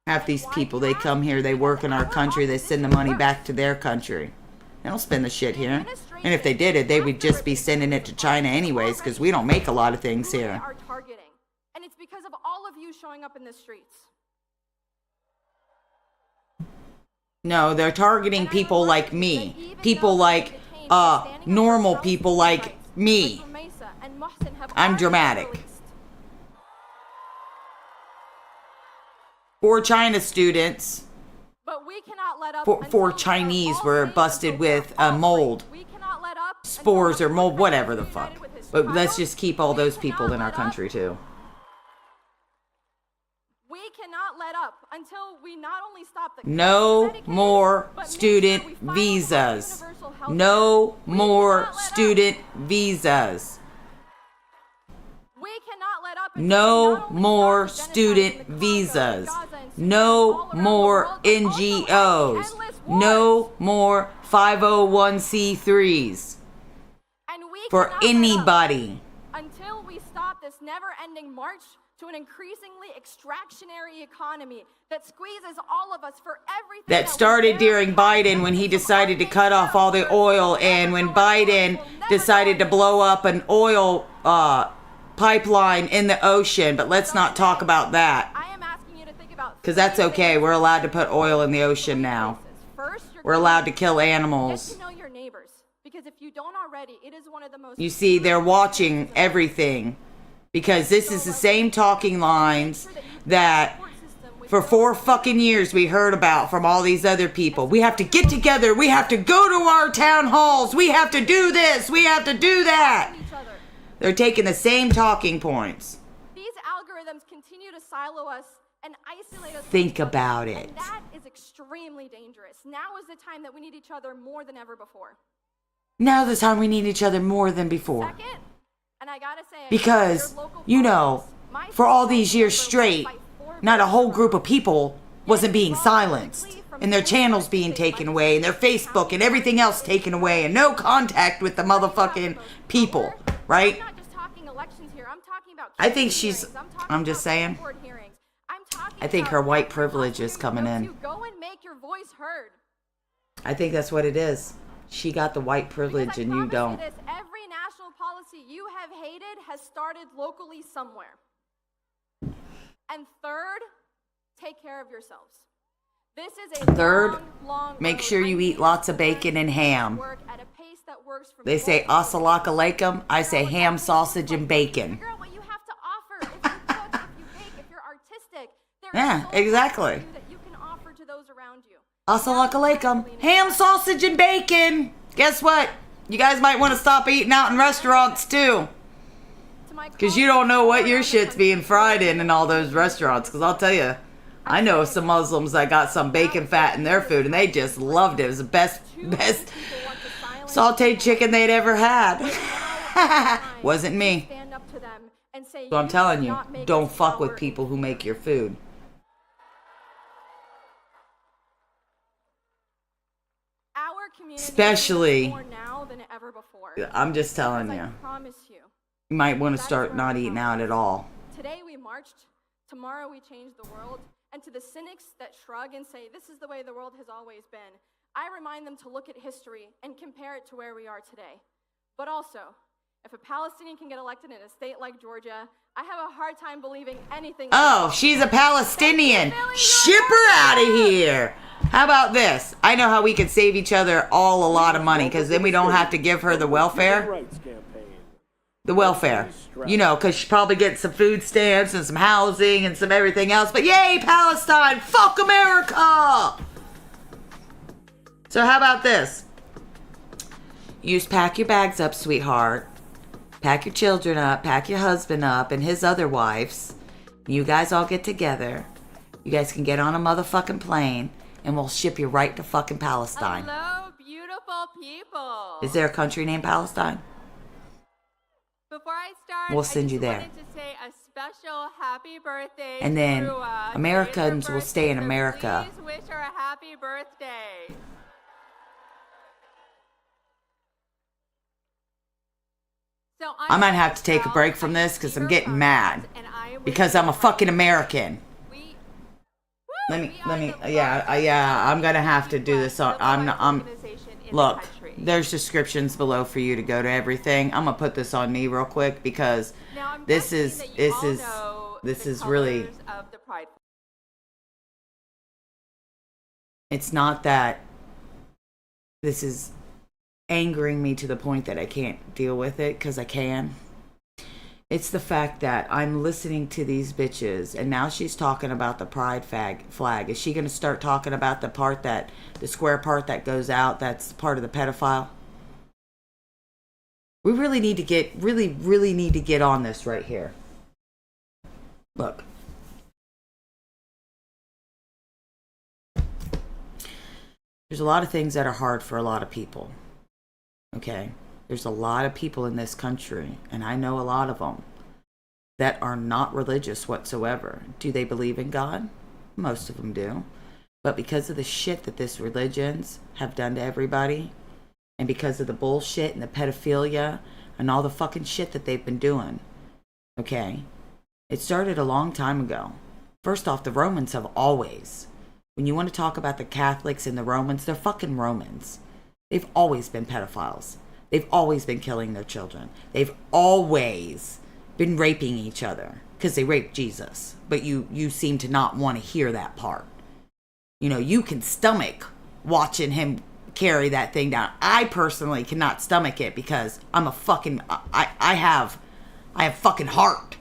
Half these people, they come here, they work in our country, they send the money back to their country. They don't spend the shit here. And if they did it, they would just be sending it to China anyways, because we don't make a lot of things Who they here. are targeting. And it's because of all of you showing up in the streets. No, they're targeting people like me. People like, normal people like me. Mesa and Mohsen have I'm already dramatic. released. Four China students, But we cannot let up four Chinese were busted with mold, spores or mold, whatever the fuck. But let's just keep all those people in our country too. We cannot let up until we not only stop the No more student visas. No more student visas. We cannot let up No more student visas. No more NGOs. No more 501c3s. For anybody. Until we stop this never-ending march to an increasingly extractionary economy that squeezes all of us for everything That started during Biden when he decided to cut off all the oil, and when Biden decided to blow up an oil pipeline in the ocean. But let's not talk about that. I am asking you to think about Because that's okay. We're allowed to put oil in the ocean now. We're allowed to kill Get animals. to know your neighbors, because if you don't already, it is one of the most You see, they're watching everything. Because this is the same talking lines that for 4 fucking years we heard about from all these other people. We have to get together. We have to go to our town halls. We have to do this. We have to do that. They're taking the same talking points. These algorithms continue to silo us and isolate us. Think about it. And that is extremely dangerous. Now is the time that we need each other more than ever before. Now's the time we need each other more than before. Second, and I gotta say, Because, you know, for all these years straight, not a whole group of people wasn't being silenced. And their channels being taken away, and their Facebook and everything else taken away, and no contact with the motherfucking people, right? I'm not just talking elections here. I'm talking about I think she's, I'm just saying, board hearings. I'm talking I think her white privilege is coming in. you go and make your voice heard. I think that's what it is. She got the white privilege and you don't. This, every national policy you have hated has started locally somewhere. And third, take care of yourselves. This is a Third, long make sure you eat lots of bacon and ham. work at a pace that works for They say assalamu alaikum. I say ham, sausage, and bacon. Figure out what you have to offer. If you cook, if you bake, if you're artistic, there Yeah, is so much exactly. that you can offer to those around you. Assalamu alaikum. Ham, sausage, and bacon. Guess what? You guys might want to stop eating out in restaurants too. Because you don't know what your shit's being fried in all those restaurants. Because I'll tell you, I know some Muslims that got some bacon fat in their food and they just loved it. It was the best sauteed chicken they'd ever had. Wasn't me. So I'm telling you, don't fuck with people who make your food. Especially, I'm just telling you, you might want to start not eating out at all. Today we marched, tomorrow we change the world, and to the cynics that shrug and say this is the way the world has always been, I remind them to look at history and compare it to where we are today. But also, if a Palestinian can get elected in a state like Georgia, I have a hard time believing anything. Oh, she's a Palestinian. Ship her out of here. How about this? I know how we could save each other all a lot of money, because then we don't have to give her the welfare. The welfare. You know, because she probably gets some food stamps and some housing and some everything else. But yay, Palestine! Fuck America! So how about this? You just pack your bags up, sweetheart. Pack your children up. Pack your husband up and his other wives. You guys all get together. You guys can get on a motherfucking plane. And we'll ship you right to fucking Palestine. Hello, beautiful people. Is there a country named Palestine? Before I start, We'll send you there. I just wanted to say a special happy birthday And then to Americans will stay in so America. Please wish her a happy birthday. So I might have to take a break from this because I'm getting mad. Because I'm a fucking American. Let me, yeah, I'm gonna have to do this. Look, there's descriptions below for you to go to everything. I'm gonna put this on me real quick because this is really, it's not that this is angering me to the point that I can't deal with it, because I can. It's the fact that I'm listening to these bitches, and now she's talking about the pride flag. Is she going to start talking about the square part that goes out, that's part of the pedophile? We really need to really need to get on this right here. Look. There's a lot of things that are hard for a lot of people. Okay? There's a lot of people in this country, and I know a lot of them, that are not religious whatsoever. Do they believe in God? Most of them do. But because of the shit that these religions have done to everybody, and because of the bullshit and the pedophilia and all the fucking shit that they've been doing, okay, it started a long time ago. First off, the Romans have always, when you want to talk about the Catholics and the Romans, they're fucking Romans. They've always been pedophiles. They've always been killing their children. They've always been raping each other because they raped Jesus. But you seem to not want to hear that part. You know, you can stomach watching him carry that thing down. I personally cannot stomach it because I'm a fucking, I have fucking heart.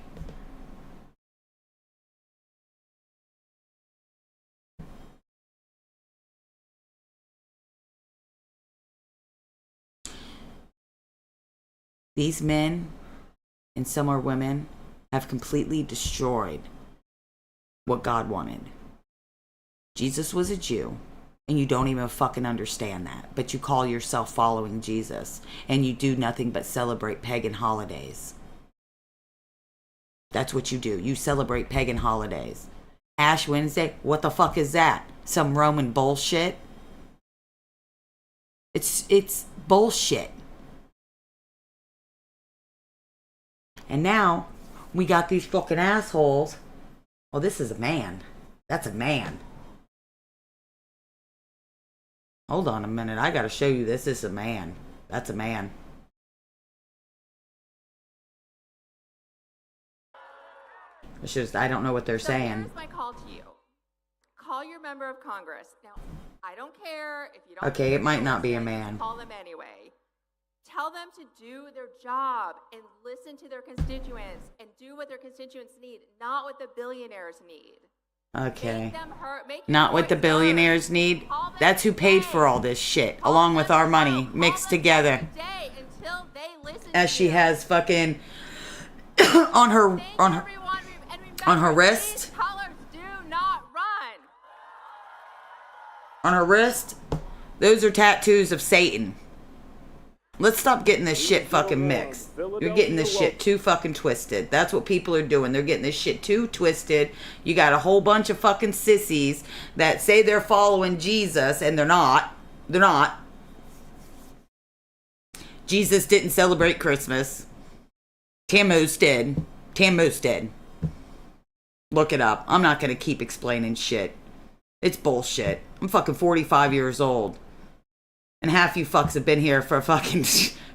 These men, and some are women, have completely destroyed what God wanted. Jesus was a Jew, and you don't even fucking understand that, but you call yourself following Jesus, and you do nothing but celebrate pagan holidays. That's what you do. You celebrate pagan holidays. Ash Wednesday, what the fuck is that? Some Roman bullshit? It's bullshit. And now, we got these fucking assholes. Oh, this is a man. That's a man. Hold on a minute. I gotta show you this. This is a man. That's a man. It's just, I don't know what they're saying. Here's my call to you. Call your member of Congress. Now, I don't care if you don't. Okay, it might not be a man. Call them anyway. Tell them to do their job and listen to their constituents and do what their constituents need, not what the billionaires need. Okay. Not what the billionaires need. That's who paid for all this shit, along with our money mixed together. As she has fucking on her wrist. On her wrist, those are tattoos of Satan. Let's stop getting this shit fucking mixed. You're getting this shit too fucking twisted. That's what people are doing. They're getting this shit too twisted. You got a whole bunch of fucking sissies that say they're following Jesus and they're not. They're not. Jesus didn't celebrate Christmas. Tammuz did. Tammuz did. Look it up. I'm not going to keep explaining shit. It's bullshit. I'm fucking 45 years old. And half you fucks have been here for fucking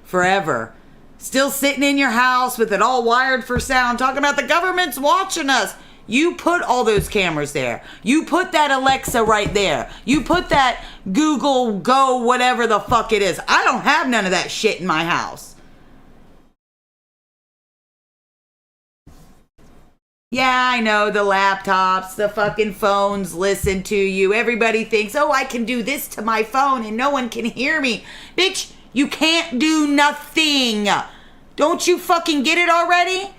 forever. Still sitting in your house with it all wired for sound, talking about the government's watching us. You put all those cameras there. You put that Alexa right there. You put that Google Go, whatever the fuck it is. I don't have none of that shit in my house. Yeah, I know, the laptops, the fucking phones listen to you. Everybody thinks, oh, I can do this to my phone and no one can hear me. Bitch, you can't do nothing. Don't you fucking get it already?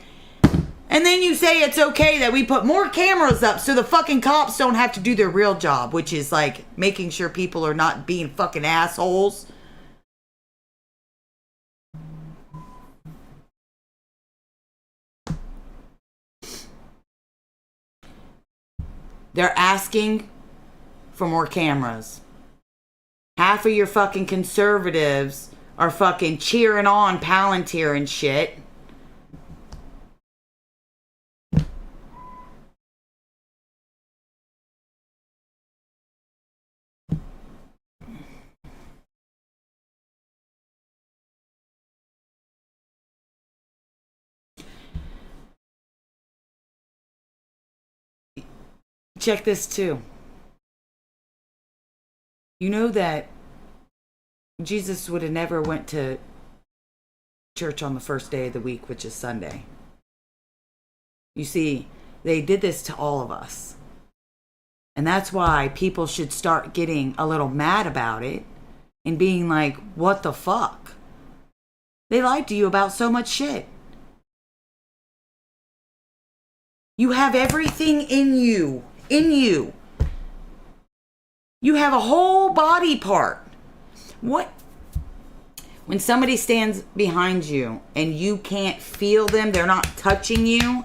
And then you say it's okay that we put more cameras up so the fucking cops don't have to do their real job, which is like making sure people are not being fucking assholes. They're asking for more cameras. Half of your fucking conservatives are fucking cheering on Palantir and shit. Check this too. You know that Jesus would have never went to church on the first day of the week, which is Sunday. You see, they did this to all of us. And that's why people should start getting a little mad about it and being like, what the fuck? They lied to you about so much shit. You have everything in you. In you. You have a whole body part. What? When somebody stands behind you and you can't feel them, they're not touching you,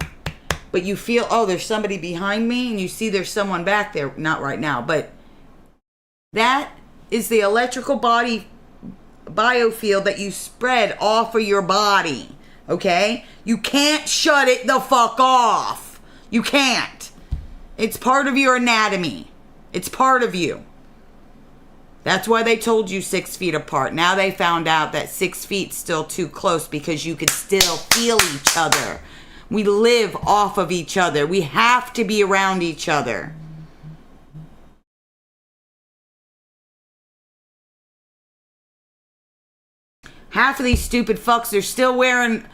but you feel, oh, there's somebody behind me, and you see there's someone back there, not right now, but that is the electrical body biofield that you spread off of your body, okay? You can't shut it the fuck off. You can't. It's part of your anatomy. It's part of you. That's why they told you 6 feet apart. Now they found out that 6 feet's still too close because you could still feel each other. We live off of each other. We have to be around each other. Half of these stupid fucks are still wearing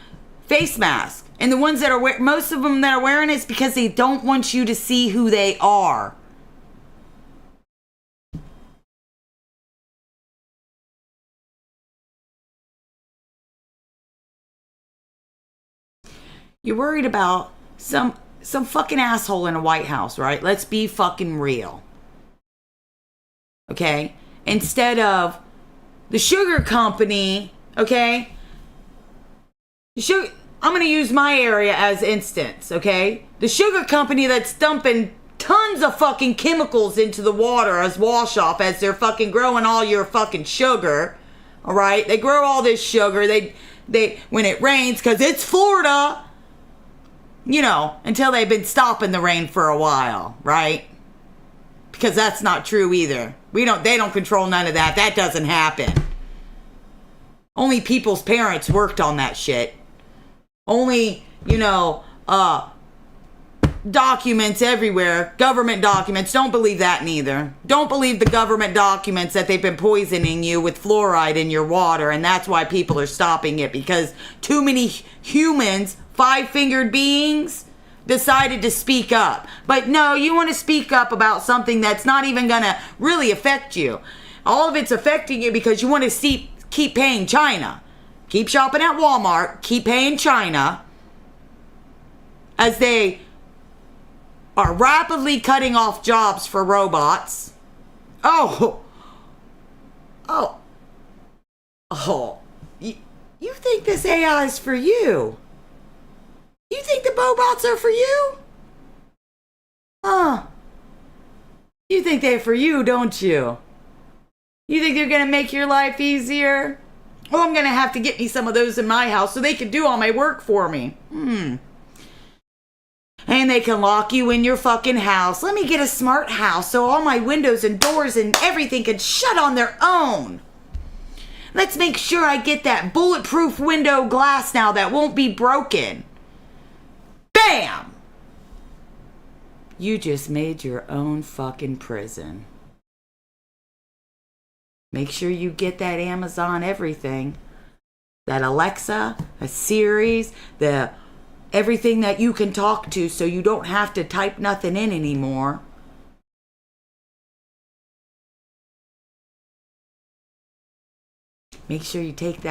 face masks. And the ones that are most of them that are wearing it is because they don't want you to see who they are. You're worried about some fucking asshole in a White House, right? Let's be fucking real. Okay? Instead of the sugar company, okay? I'm going to use my area as instance, okay? The sugar company that's dumping tons of fucking chemicals into the water as wash off as they're fucking growing all your fucking sugar, all right? They grow all this sugar. They when it rains, because it's Florida, you know, until they've been stopping the rain for a while, right? Because that's not true either. They don't control none of that. That doesn't happen. Only people's parents worked on that shit. Only, documents everywhere. Government documents. Don't believe that neither. Don't believe the government documents that they've been poisoning you with fluoride in your water. And that's why people are stopping it. Because too many humans, 5-fingered beings, decided to speak up. But no, you want to speak up about something that's not even going to really affect you. All of it's affecting you because you want to keep paying China. Keep shopping at Walmart. Keep paying China. As they are rapidly cutting off jobs for robots. Oh. You think this AI is for you? You think the robots are for you? You think they're for you, don't you? You think they're going to make your life easier? Oh, I'm going to have to get me some of those in my house so they can do all my work for me. And they can lock you in your fucking house. Let me get a smart house so all my windows and doors and everything can shut on their own. Let's make sure I get that bulletproof window glass now that won't be broken. Bam! You just made your own fucking prison. Make sure you get that Amazon everything. That Alexa, a Siri, everything that you can talk to so you don't have to type nothing in anymore. Make sure you take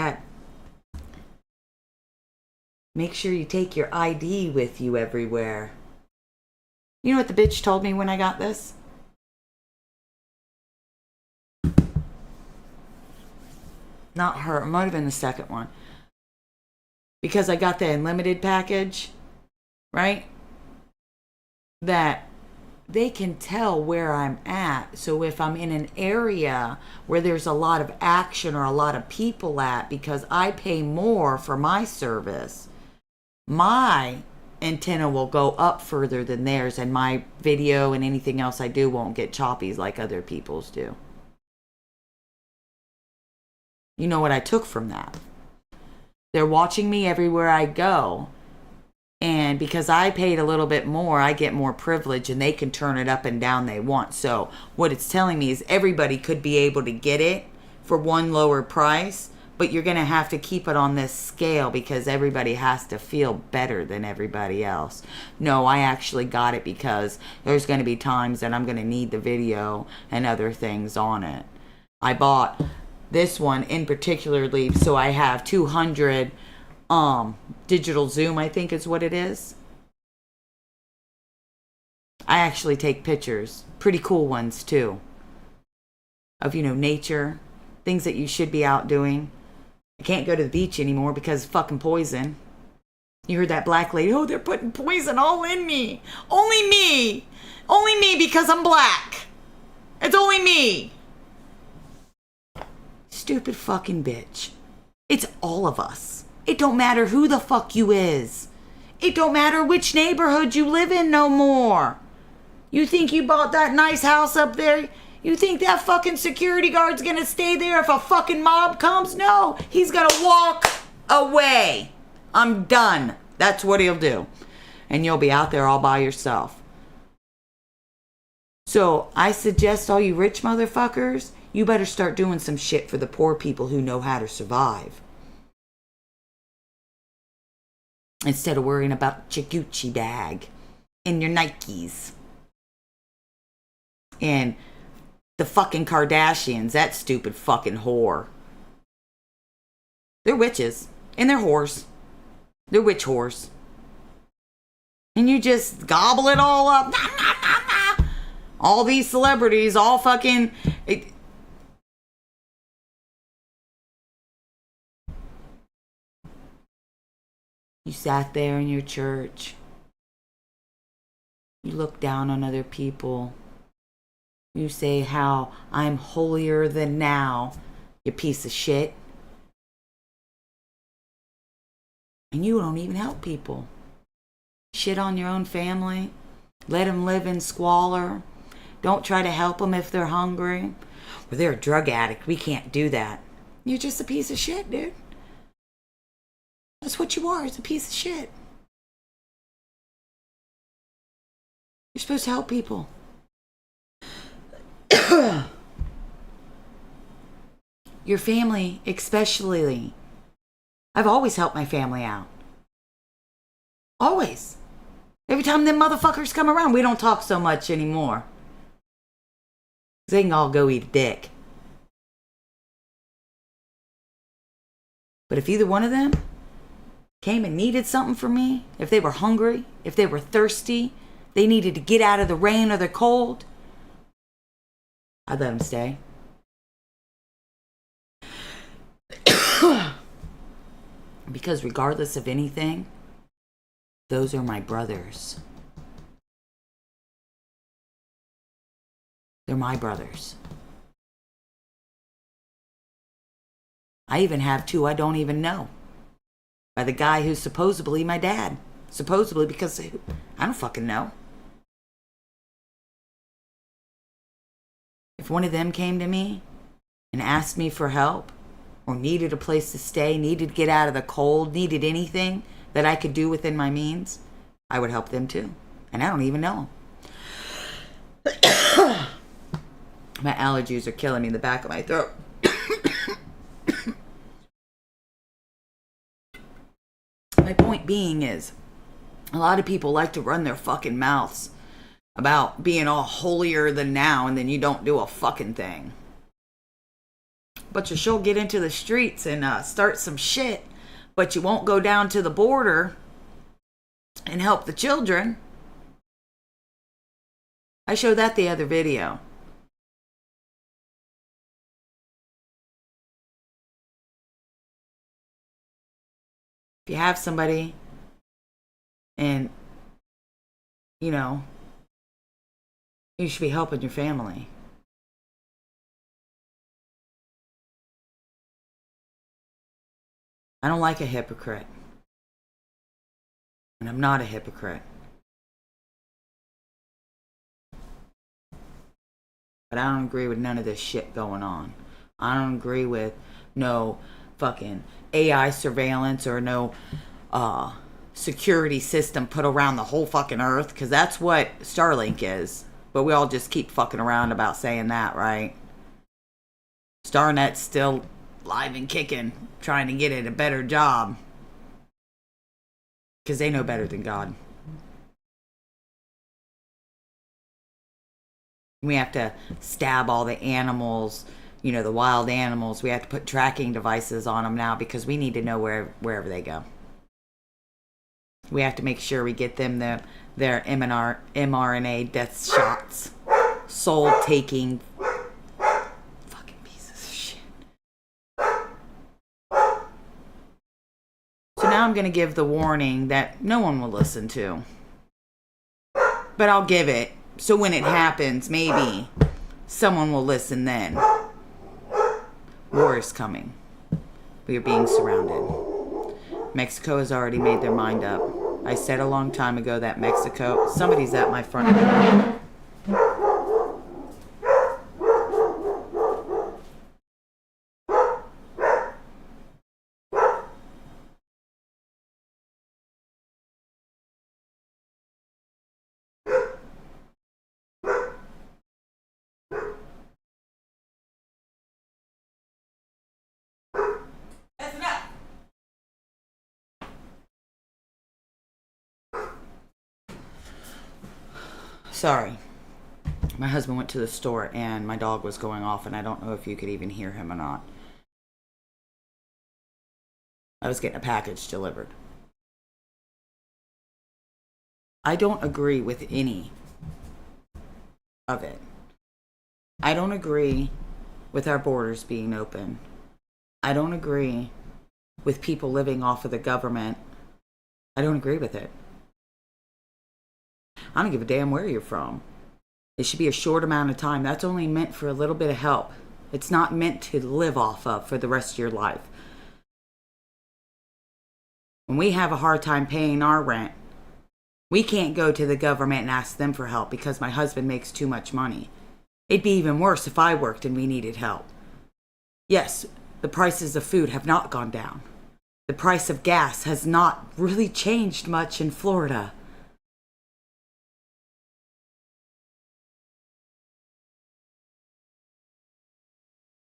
your ID with you everywhere. You know what the bitch told me when I got this? Not her. It might have been the second one. Because I got the unlimited package, right? That they can tell where I'm at. So if I'm in an area where there's a lot of action or a lot of people at, because I pay more for my service, my antenna will go up further than theirs, and my video and anything else I do won't get choppy like other people's do. You know what I took from that? They're watching me everywhere I go. And because I paid a little bit more, I get more privilege and they can turn it up and down they want. So what it's telling me is everybody could be able to get it for one lower price, but you're going to have to keep it on this scale because everybody has to feel better than everybody else. No, I actually got it because there's going to be times that I'm going to need the video and other things on it. I bought this one in particularly so I have 200 digital zoom, I think is what it is. I actually take pictures, pretty cool ones too, of nature, things that you should be out doing. I can't go to the beach anymore because of fucking poison. You heard that black lady? Oh, they're putting poison all in me. Only me because I'm black. It's only me. Stupid fucking bitch. It's all of us. It don't matter who the fuck you is. It don't matter which neighborhood you live in no more. You think you bought that nice house up there? You think that fucking security guard's gonna stay there if a fucking mob comes? No, he's gonna walk away. I'm done. That's what he'll do. And you'll be out there all by yourself. So I suggest all you rich motherfuckers, you better start doing some shit for the poor people who know how to survive. Instead of worrying about your Gucci bag and your Nikes. And the fucking Kardashians, that stupid fucking whore. They're witches. And they're whores. They're witch whores. And you just gobble it all up. Nah, nah, nah, nah. All these celebrities, all fucking... You sat there in your church. You look down on other people. You say how I'm holier than now, you piece of shit. And you don't even help people. Shit on your own family. Let them live in squalor. Don't try to help them if they're hungry. Or they're a drug addict. We can't do that. You're just a piece of shit, dude. That's what you are. It's a piece of shit. You're supposed to help people. Your family, especially. I've always helped my family out. Always. Every time them motherfuckers come around, we don't talk so much anymore. They can all go eat a dick. But if either one of them came and needed something from me, if they were hungry, if they were thirsty, they needed to get out of the rain or the cold, I'd let them stay. Because regardless of anything, those are my brothers. They're my brothers. I even have two I don't even know. By the guy who's supposedly my dad. Supposedly, because I don't fucking know. If one of them came to me and asked me for help, or needed a place to stay, needed to get out of the cold, needed anything that I could do within my means, I would help them too. And I don't even know them. My allergies are killing me in the back of my throat. My point being is, a lot of people like to run their fucking mouths about being all holier than thou, and then you don't do a fucking thing. But you sure get into the streets and start some shit, but you won't go down to the border and help the children. I showed that the other video. If you have somebody and, you know, you should be helping your family. I don't like a hypocrite. And I'm not a hypocrite. But I don't agree with none of this shit going on. I don't agree with no fucking AI surveillance or no security system put around the whole fucking earth, because that's what Starlink is. But we all just keep fucking around about saying that, right? Starnet's still live and kicking, trying to get it a better job. Because they know better than God. We have to stab all the animals, you know, the wild animals. We have to put tracking devices on them now because we need to know wherever they go. We have to make sure we get them their mRNA death shots. Soul-taking fucking pieces of shit. So now I'm going to give the warning that no one will listen to. But I'll give it. So when it happens, maybe someone will listen then. War is coming. We are being surrounded. Mexico has already made their mind up. I said a long time ago that Mexico... Somebody's at my front door. Sorry. My husband went to the store and my dog was going off, and I don't know if you could even hear him or not. I was getting a package delivered. I don't agree with any of it. I don't agree with our borders being open. I don't agree with people living off of the government. I don't agree with it. I don't give a damn where you're from. It should be a short amount of time. That's only meant for a little bit of help. It's not meant to live off of for the rest of your life. When we have a hard time paying our rent, we can't go to the government and ask them for help because my husband makes too much money. It'd be even worse if I worked and we needed help. Yes, the prices of food have not gone down. The price of gas has not really changed much in Florida.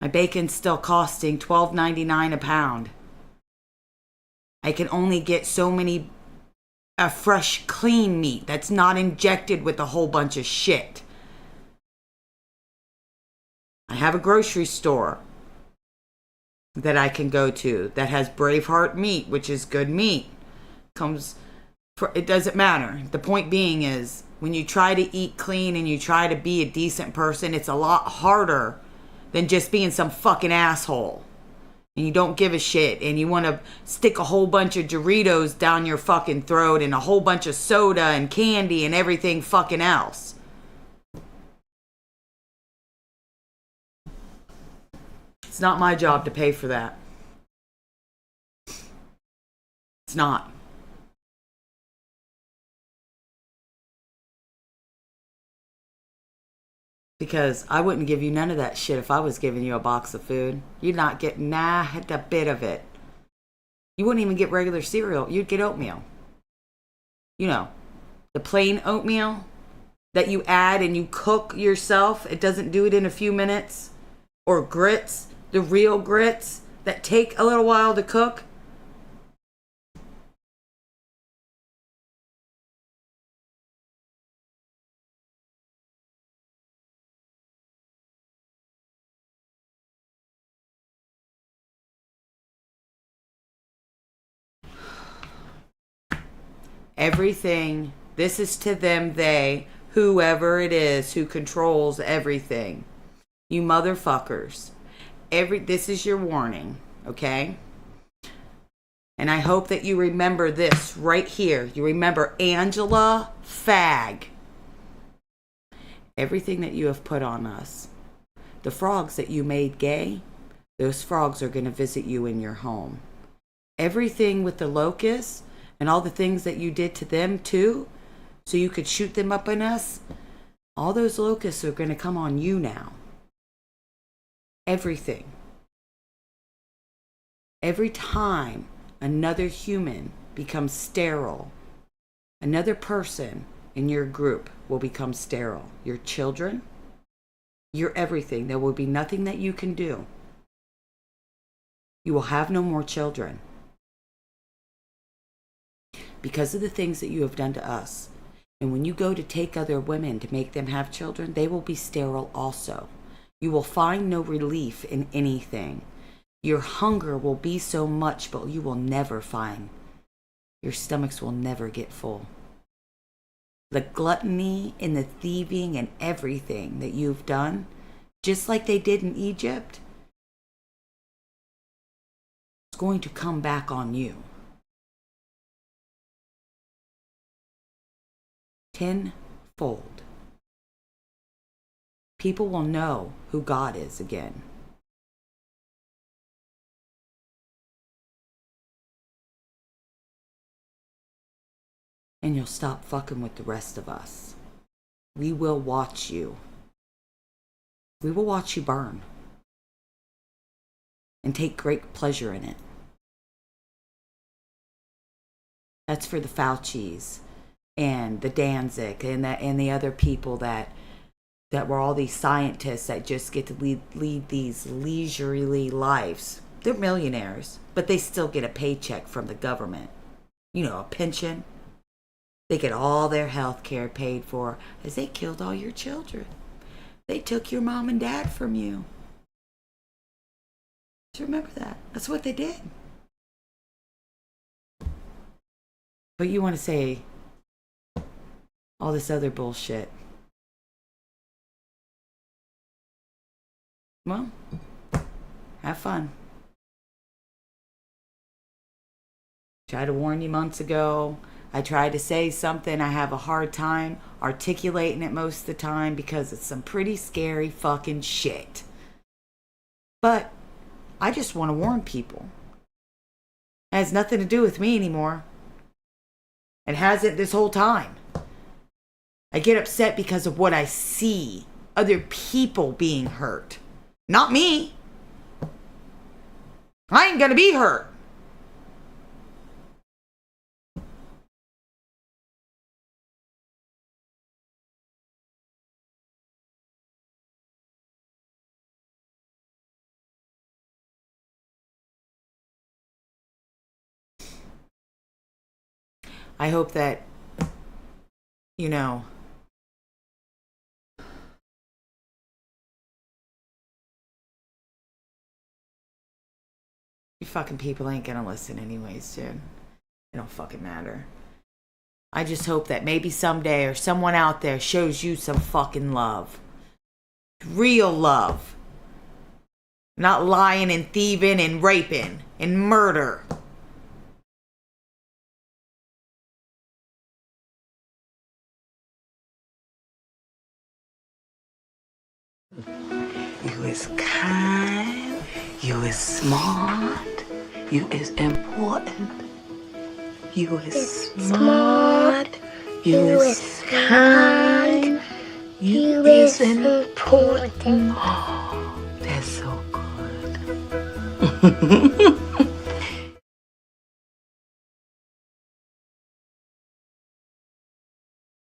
My bacon's still costing $12.99 a pound. I can only get so many a fresh, clean meat that's not injected with a whole bunch of shit. I have a grocery store that I can go to that has Braveheart meat, which is good meat. It doesn't matter. The point being is, when you try to eat clean and you try to be a decent person, it's a lot harder than just being some fucking asshole. And you don't give a shit, and you want to stick a whole bunch of Doritos down your fucking throat and a whole bunch of soda and candy and everything fucking else. It's not my job to pay for that. It's not. Because I wouldn't give you none of that shit if I was giving you a box of food. You'd not get a bit of it. You wouldn't even get regular cereal. You'd get oatmeal. You know, the plain oatmeal that you add and you cook yourself. It doesn't do it in a few minutes. Or grits, the real grits that take a little while to cook. Everything, this is to them, they, whoever it is who controls everything. You motherfuckers. This is your warning, okay? And I hope that you remember this right here. You remember Angela Fag. Everything that you have put on us. The frogs that you made gay, those frogs are going to visit you in your home. Everything with the locusts, and all the things that you did to them too, so you could shoot them up on us, all those locusts are going to come on you now. Everything. Every time another human becomes sterile, another person in your group will become sterile. Your children, your everything. There will be nothing that you can do. You will have no more children. Because of the things that you have done to us. And when you go to take other women to make them have children, they will be sterile also. You will find no relief in anything. Your hunger will be so much, but you will never find. Your stomachs will never get full. The gluttony and the thieving and everything that you've done, just like they did in Egypt, is going to come back on you. Tenfold. People will know who God is again. And you'll stop fucking with the rest of us. We will watch you. We will watch you burn. And take great pleasure in it. That's for the Faucis and the Danzig and the other people that were all these scientists that just get to lead these leisurely lives. They're millionaires, but they still get a paycheck from the government. You know, a pension. They get all their health care paid for as they killed all your children. They took your mom and dad from you. Just remember that. That's what they did. But you want to say all this other bullshit. Well, have fun. Tried to warn you months ago. I tried to say something. I have a hard time articulating it most of the time because it's some pretty scary fucking shit. But I just want to warn people. It has nothing to do with me anymore. It hasn't this whole time. I get upset because of what I see. Other people being hurt. Not me. I ain't gonna be hurt. I hope that, you know, you fucking people ain't gonna listen anyways, dude. It don't fucking matter. I just hope that maybe someday or someone out there shows you some fucking love. Real love. Not lying and thieving and raping and murder. You is kind, you is smart, you is important, you is smart, you is kind, you is important. Oh, that's so good.